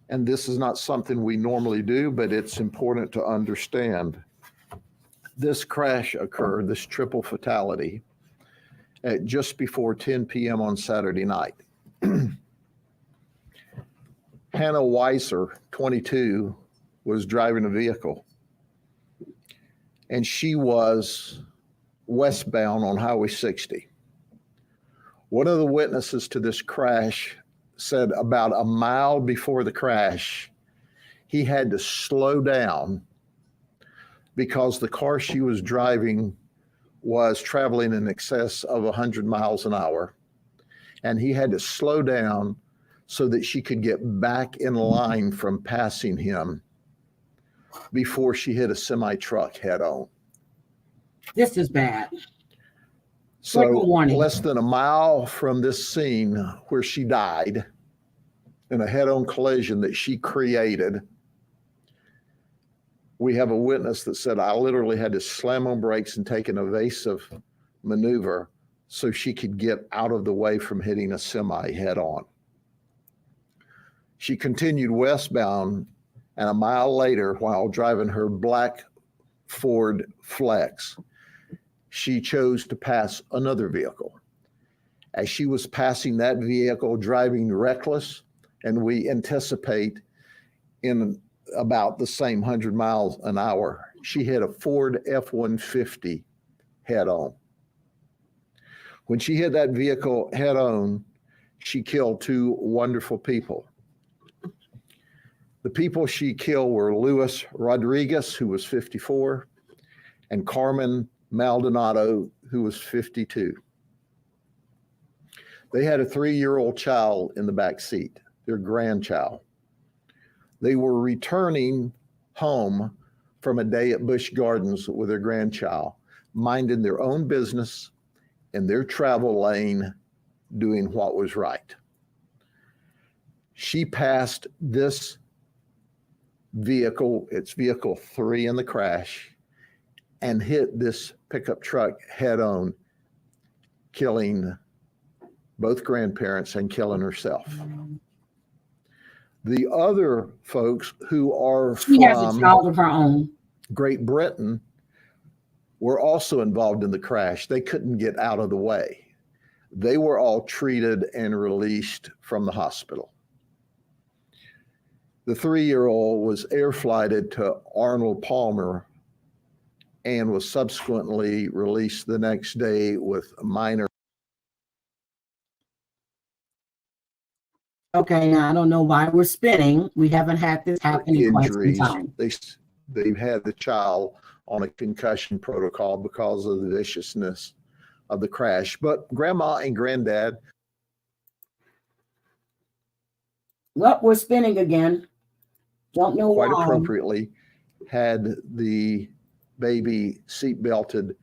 And this is not something we normally do, but it's important to understand. This crash occurred, this triple fatality, at just before 10 p.m. on Saturday night. Hannah Weiser, 22, was driving a vehicle, and she was westbound on Highway 60. One of the witnesses to this crash said about a mile before the crash, he had to slow down because the car she was driving was traveling in excess of 100 miles an hour. and he had to slow down so that she could get back in line from passing him before she hit a semi-truck head on. This is bad. So Trigger warning. less than a mile from this scene where she died in a head-on collision that she created, we have a witness that said, I literally had to slam on brakes and take an evasive maneuver so she could get out of the way from hitting a semi head-on. She continued westbound, and a mile later, while driving her black Ford Flex, she chose to pass another vehicle. As she was passing that vehicle, driving reckless, and we anticipate in about the same 100 miles an hour, she hit a Ford F-150 head on. When she hit that vehicle head on, she killed two wonderful people. The people she killed were Luis Rodriguez, who was 54, and Carmen Maldonado, who was 52. They had a 3-year-old child in the back seat, their grandchild. They were returning home from a day at Busch Gardens with their grandchild, minding their own business in their travel lane, doing what was right. She passed this vehicle, it's vehicle 3 in the crash, and hit this pickup truck head on, killing both grandparents and killing herself. The other folks who are She has a from child of her own. Great Britain were also involved in the crash. They couldn't get out of the way. They were all treated and released from the hospital. The 3-year-old was air flighted to Arnold Palmer and was subsequently released the next day with minor. Okay, now I don't know why we're spinning. We haven't had this happen in quite some Injuries. time. They've had the child on a concussion protocol because of the viciousness of the crash. But grandma and granddad. Well, we're spinning again. Don't know Quite why. appropriately had the baby seat belted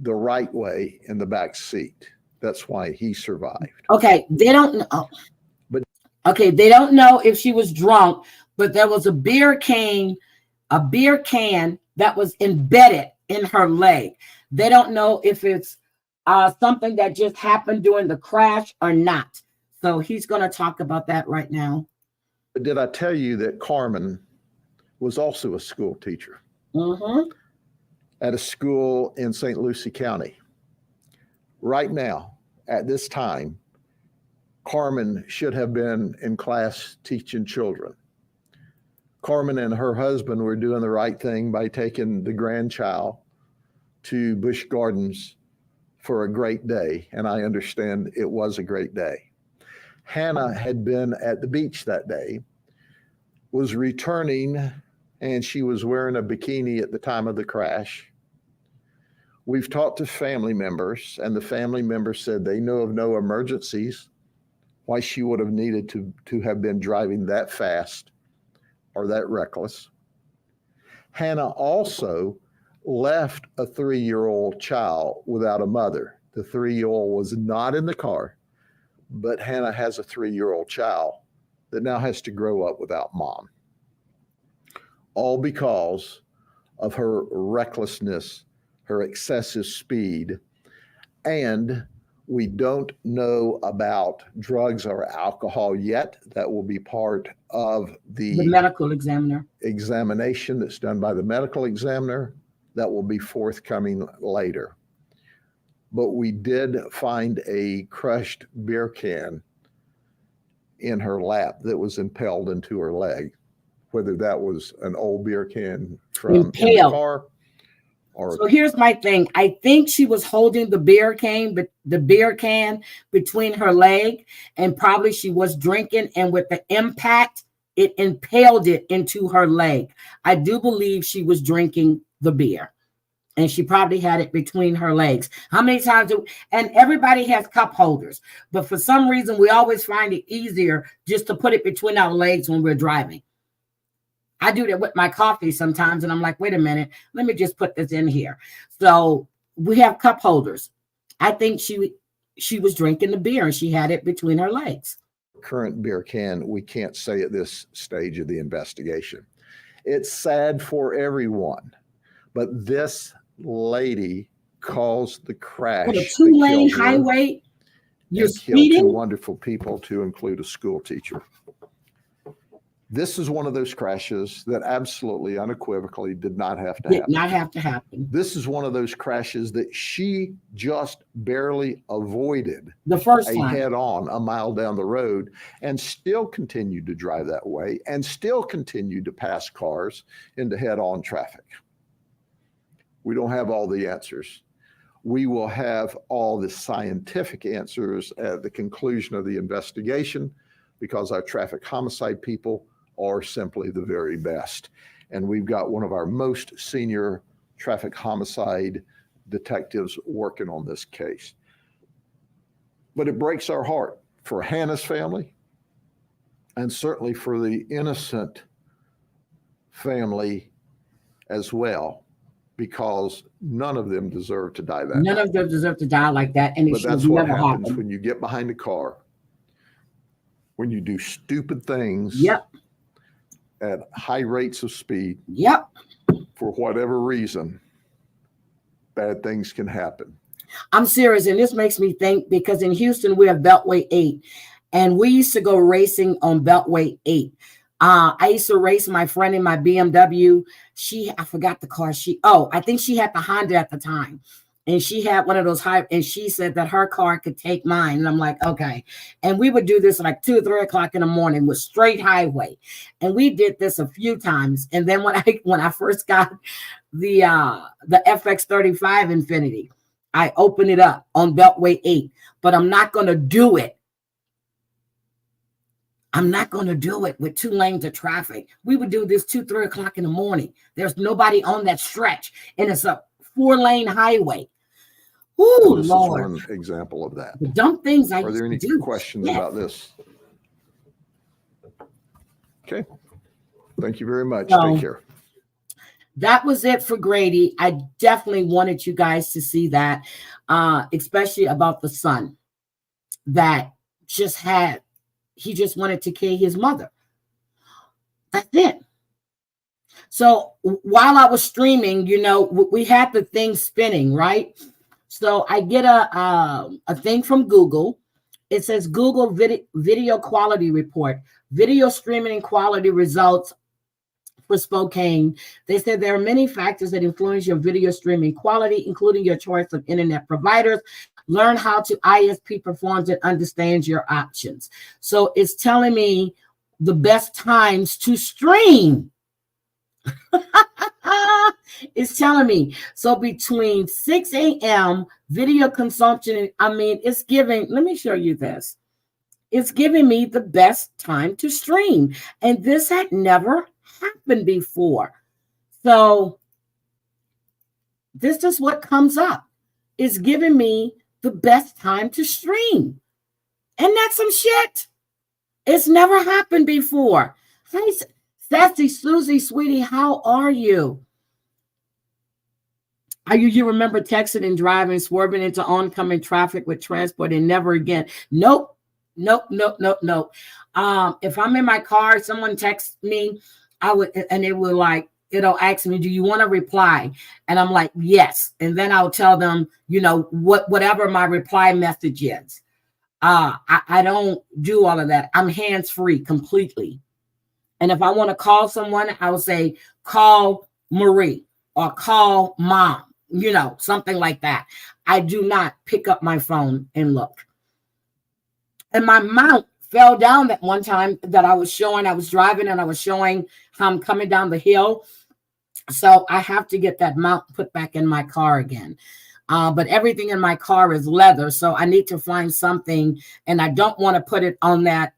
the right way in the back seat. That's why he survived. Okay, they don't know. But okay, they don't know if she was drunk, but there was a beer can that was embedded in her leg. They don't know if it's something that just happened during the crash or not. So he's going to talk about that right now. did I tell you that Carmen was also a school teacher at a school in St. Lucie County? Right now, at this time, Carmen should have been in class teaching children. Carmen and her husband were doing the right thing by taking the grandchild to Busch Gardens for a great day, and I understand it was a great day. Hannah had been at the beach that day, was returning, and she was wearing a bikini at the time of the crash. We've talked to family members, and the family members said they know of no emergencies, why she would have needed to have been driving that fast or that reckless. Hannah also left a 3-year-old child without a mother. The 3-year-old was not in the car, but Hannah has a 3-year-old child that now has to grow up without mom. All because of her recklessness, her excessive speed, and we don't know about drugs or alcohol yet. That will be part of the medical examiner examination that's done by the medical examiner. That will be forthcoming later. But we did find a crushed beer can in her lap that was impaled into her leg. Whether that was an old beer can from in the car or. So here's my thing. I think she was holding the beer can between her leg, and probably she was drinking, and with the impact, it impaled it into her leg. I do believe she was drinking the beer. and she probably had it between her legs. How many times and everybody has cup holders, but for some reason we always find it easier just to put it between our legs when we're driving. I do that with my coffee sometimes, and I'm like, wait a minute, let me just put this in here. So we have cup holders. I think she was drinking the beer and she had it between her legs. Current beer can, we can't say at this stage of the investigation. It's sad for everyone, but this lady caused the crash. With a 2-lane highway, you're speeding. 2 wonderful people, to include a school teacher. This is one of those crashes that absolutely, unequivocally did not have to happen. Did not have to happen. This is one of those crashes that she just barely avoided the first a time, head-on a mile down the road, and still continued to drive that way and still continued to pass cars into head-on traffic. We don't have all the answers. We will have all the scientific answers at the conclusion of the investigation, because our traffic homicide people are simply the very best. And we've got one of our most senior traffic homicide detectives working on this case. But it breaks our heart for Hannah's family, and certainly for the innocent family as well, because none of them deserve to die that way. None of them deserve to die like that, and it But should that's what never happens happen. when you get behind a car, when you do stupid things. Yep. At high rates of speed. Yep. For whatever reason, bad things can happen. I'm serious, and this makes me think, because in Houston we have Beltway 8, and we used to go racing on Beltway 8. I used to race my friend in my BMW. I forgot the car. I think she had the Honda at the time. And she had one of those and she said that her car could take mine. And I'm like, okay. And we would do this like 2 or 3 o'clock in the morning with straight highway. And we did this a few times. And then when I first got the FX35 Infiniti, I opened it up on Beltway 8, but I'm not going to do it. I'm not going to do it with 2 lanes of traffic. We would do this 2, 3 o'clock in the morning. There's nobody on that stretch, and it's a 4-lane highway. Ooh, this Lord. is one example of that. The dumb things I Are there any do. questions Yes. about this? Okay. Thank you very much. So, take care. That was it for Grady. I definitely wanted you guys to see that, especially about the son that he just wanted to kill his mother. That's it. So while I was streaming, we had the thing spinning, right? So I get a thing from Google. It says Google video quality report, video streaming quality results for Spokane. They said there are many factors that influence your video streaming quality, including your choice of internet providers. Learn how to ISP performs and understands your options. So it's telling me the best times to stream. It's telling me. So between 6 a.m. video consumption, it's giving, let me show you this. It's giving me the best time to stream. And this had never happened before. So this is what comes up. It's giving me the best time to stream. And that's some shit. It's never happened before. Hi, Sassy Susie, sweetie, how are you? You remember texting and driving, swerving into oncoming traffic with transport and never again. Nope. If I'm in my car, someone texts me, it'll ask me, do you want to reply? And I'm like, yes. And then I'll tell them, whatever my reply message is. I don't do all of that. I'm hands-free completely. And if I want to call someone, I will say, call Marie or call mom, something like that. I do not pick up my phone and look. And my mount fell down that one time that I was driving and I was showing how I'm coming down the hill. So I have to get that mount put back in my car again. But everything in my car is leather. So I need to find something, and I don't want to put it on that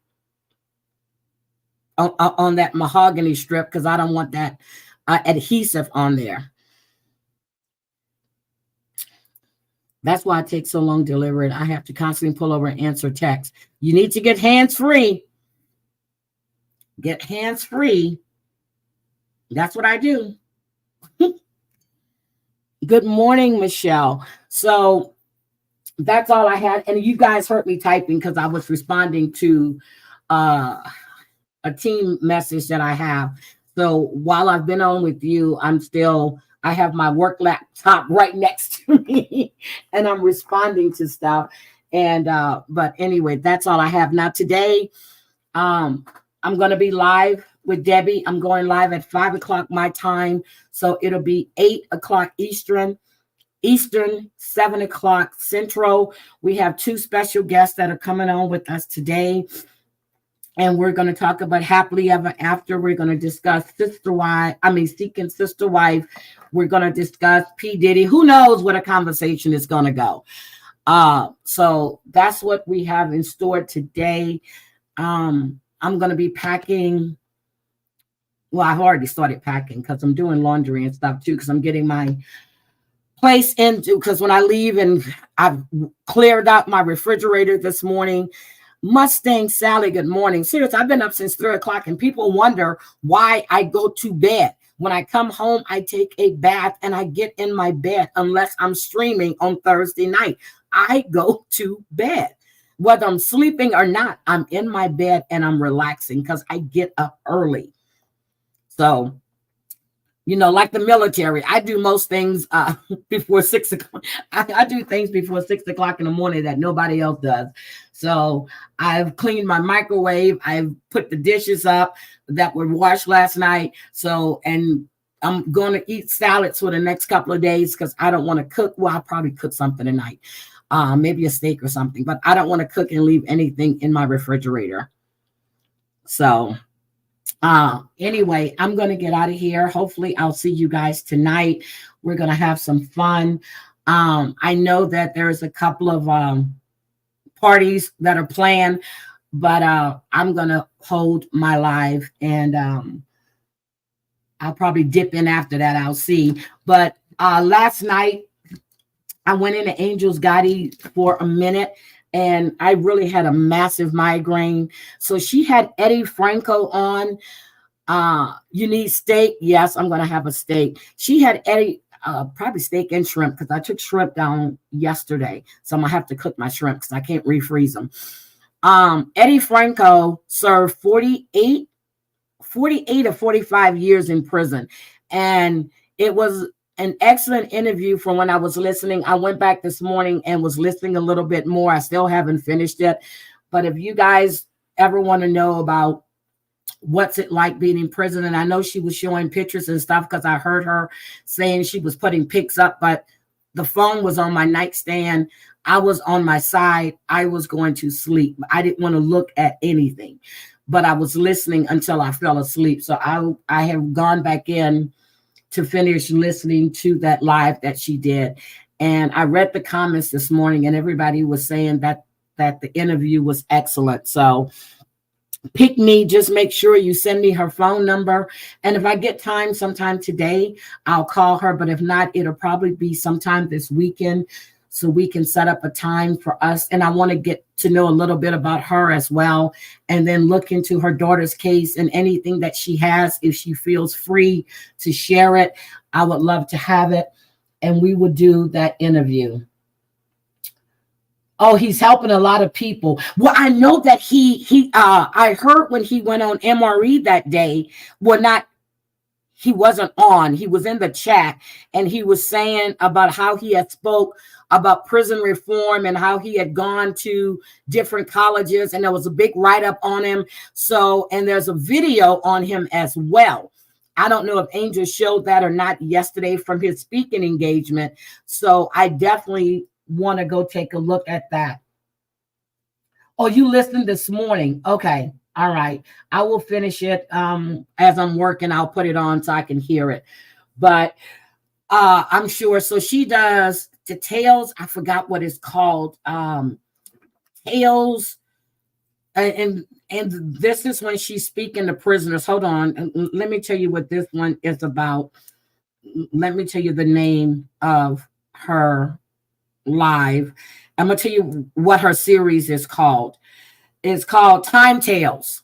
mahogany strip because I don't want that adhesive on there. That's why it takes so long to deliver it. I have to constantly pull over and answer texts. You need to get hands-free. Get hands-free. That's what I do. Good morning, Michelle. So that's all I had. And you guys heard me typing because I was responding to a team message that I have. So while I've been on with you, I have my work laptop right next to me and I'm responding to stuff. And but anyway, that's all I have. Now today, I'm going to be live with Debbie. I'm going live at 5:00 my time. So it'll be 8:00 Eastern, 7:00 Central. We have 2 special guests that are coming on with us today. And we're going to talk about happily ever after. We're going to discuss seeking sister wife. We're going to discuss P. Diddy. Who knows what a conversation is going to go. So that's what we have in store today. I'm going to be packing. Well, I've already started packing because I'm doing laundry and stuff too, because I'm getting my place into, because when I leave and I've cleared out my refrigerator this morning. Mustang Sally, good morning. Seriously, I've been up since 3:00 and people wonder why I go to bed. When I come home, I take a bath and I get in my bed unless I'm streaming on Thursday night. I go to bed. Whether I'm sleeping or not, I'm in my bed and I'm relaxing because I get up early. So, like the military, I do most things before 6:00. I do things before 6:00 in the morning that nobody else does. So I've cleaned my microwave. I've put the dishes up that were washed last night. So, and I'm going to eat salads for the next couple of days because I don't want to cook. Well, I'll probably cook something tonight, maybe a steak or something, but I don't want to cook and leave anything in my refrigerator. So anyway, I'm going to get out of here. Hopefully I'll see you guys tonight. We're going to have some fun. I know that there's a couple of parties that are planned, but I'm going to hold my live and I'll probably dip in after that. I'll see. But last night I went into Angel's Gotti for a minute and I really had a massive migraine. So she had Eddie Franco on. You need steak? Yes, I'm going to have a steak. She had Eddie, probably steak and shrimp because I took shrimp down yesterday. So I'm going to have to cook my shrimp because I can't refreeze them. Eddie Franco served 48 or 45 years in prison. And it was an excellent interview from when I was listening. I went back this morning and was listening a little bit more. I still haven't finished it. But if you guys ever want to know about what's it like being in prison, and I know she was showing pictures and stuff because I heard her saying she was putting pics up, but the phone was on my nightstand. I was on my side. I was going to sleep. I didn't want to look at anything, but I was listening until I fell asleep. So I have gone back in to finish listening to that live that she did. And I read the comments this morning and everybody was saying that the interview was excellent. So pick me, just make sure you send me her phone number. And if I get time sometime today, I'll call her. But if not, it'll probably be sometime this weekend so we can set up a time for us. And I want to get to know a little bit about her as well, and then look into her daughter's case and anything that she has. If she feels free to share it, I would love to have it. And we would do that interview. Oh, he's helping a lot of people. Well, I know that I heard when he went on MRE that day, he wasn't on, he was in the chat and he was saying about how he had spoke about prison reform and how he had gone to different colleges and there was a big write-up on him. So, and there's a video on him as well. I don't know if Angel showed that or not yesterday from his speaking engagement. So I definitely want to go take a look at that. Oh, you listened this morning. Okay. All right. I will finish it as I'm working. I'll put it on so I can hear it. But I'm sure. So she does the Tales. I forgot what it's called. Tales. And this is when she's speaking to prisoners. Hold on. Let me tell you what this one is about. Let me tell you the name of her live. I'm gonna tell you what her series is called. It's called Time Tales.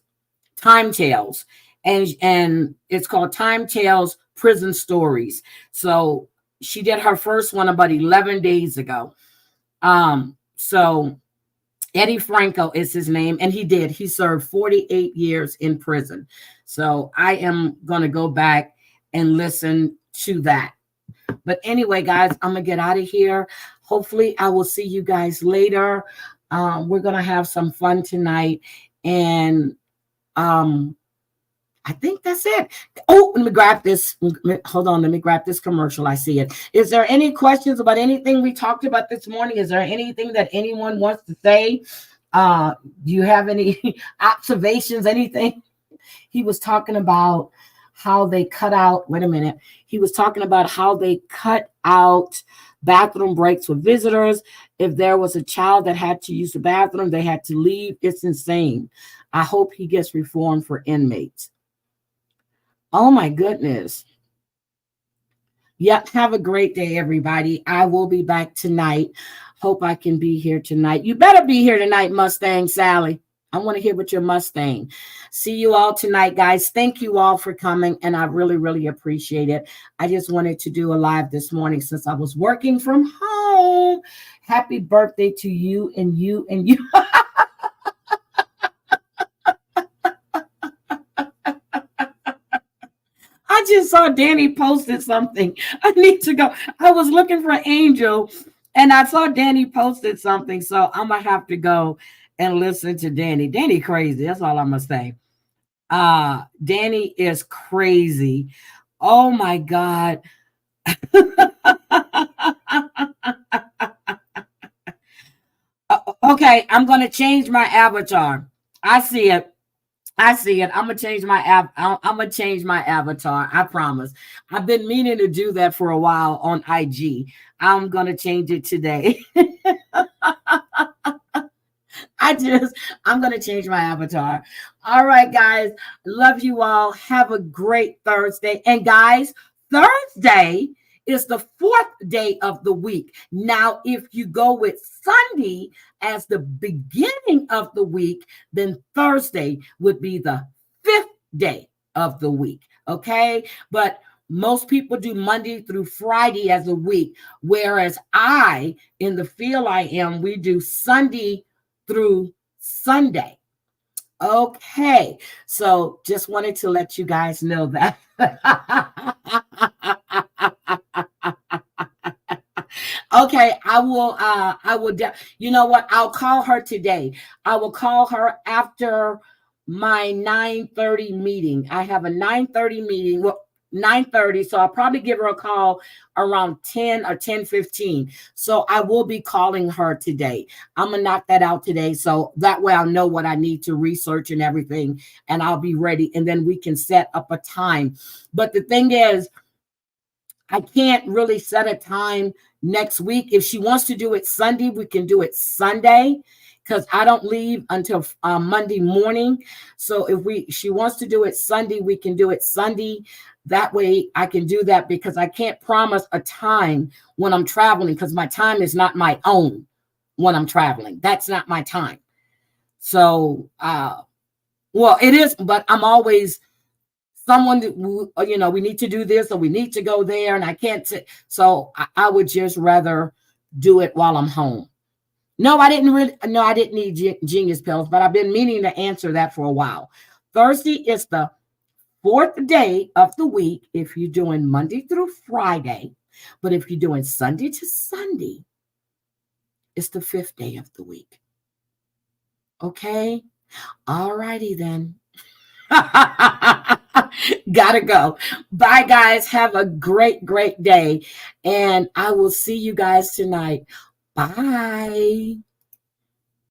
Time Tales. And it's called Time Tales Prison Stories. So she did her first one about 11 days ago. So Eddie Franco is his name, and he served 48 years in prison. So I am going to go back and listen to that. But anyway, guys, I'm going to get out of here. Hopefully I will see you guys later. We're going to have some fun tonight. And I think that's it. Oh, let me grab this. Hold on. Let me grab this commercial. I see it. Is there any questions about anything we talked about this morning? Is there anything that anyone wants to say? Do you have any observations, anything? He was talking about how they cut out. Wait a minute. He was talking about how they cut out bathroom breaks for visitors. If there was a child that had to use the bathroom, they had to leave. It's insane. I hope he gets reformed for inmates. Oh my goodness. Yep. Have a great day, everybody. I will be back tonight. Hope I can be here tonight. You better be here tonight, Mustang Sally. I want to hear what your Mustang. See you all tonight, guys. Thank you all for coming, and I really, really appreciate it. I just wanted to do a live this morning since I was working from home. Happy birthday to you and you and you. I just saw Danny posted something. I need to go. I was looking for Angel, and I saw Danny posted something, so I'm going to have to go and listen to Danny. Danny crazy. That's all I'm going to say. Danny is crazy. Oh, my God. Okay, I'm going to change my avatar. I see it. I'm gonna change my I'm gonna change my avatar. I promise. I've been meaning to do that for a while on IG. I'm gonna change it today. I'm gonna change my avatar. All right, guys. Love you all. Have a great Thursday. And guys, Thursday is the 4th day of the week. Now, if you go with Sunday as the beginning of the week, then Thursday would be the 5th day of the week. Okay. But most people do Monday through Friday as a week, whereas I, in the field I am, we do Sunday through Sunday. Okay. So just wanted to let you guys know that. Okay, I will, you know what? I'll call her today. I will call her after my 9:30 meeting. I have a 9:30 meeting. Well, 9:30. So I'll probably give her a call around 10 or 10:15. So I will be calling her today. I'm going to knock that out today. So that way I'll know what I need to research and everything, and I'll be ready. And then we can set up a time. But the thing is, I can't really set a time next week. If she wants to do it Sunday, we can do it Sunday because I don't leave until Monday morning. So if she wants to do it Sunday, we can do it Sunday. That way I can do that because I can't promise a time when I'm traveling because my time is not my own when I'm traveling. That's not my time. So, well, it is, but I'm always someone that, you know, we need to do this or we need to go there and I can't. So I would just rather do it while I'm home. No, I didn't need Genius Pills, but I've been meaning to answer that for a while. Thursday is the 4th day of the week if you're doing Monday through Friday. But if you're doing Sunday to Sunday, it's the 5th day of the week. Okay? All righty then. Gotta go. Bye, guys. Have a great, great day. And I will see you guys tonight. Bye.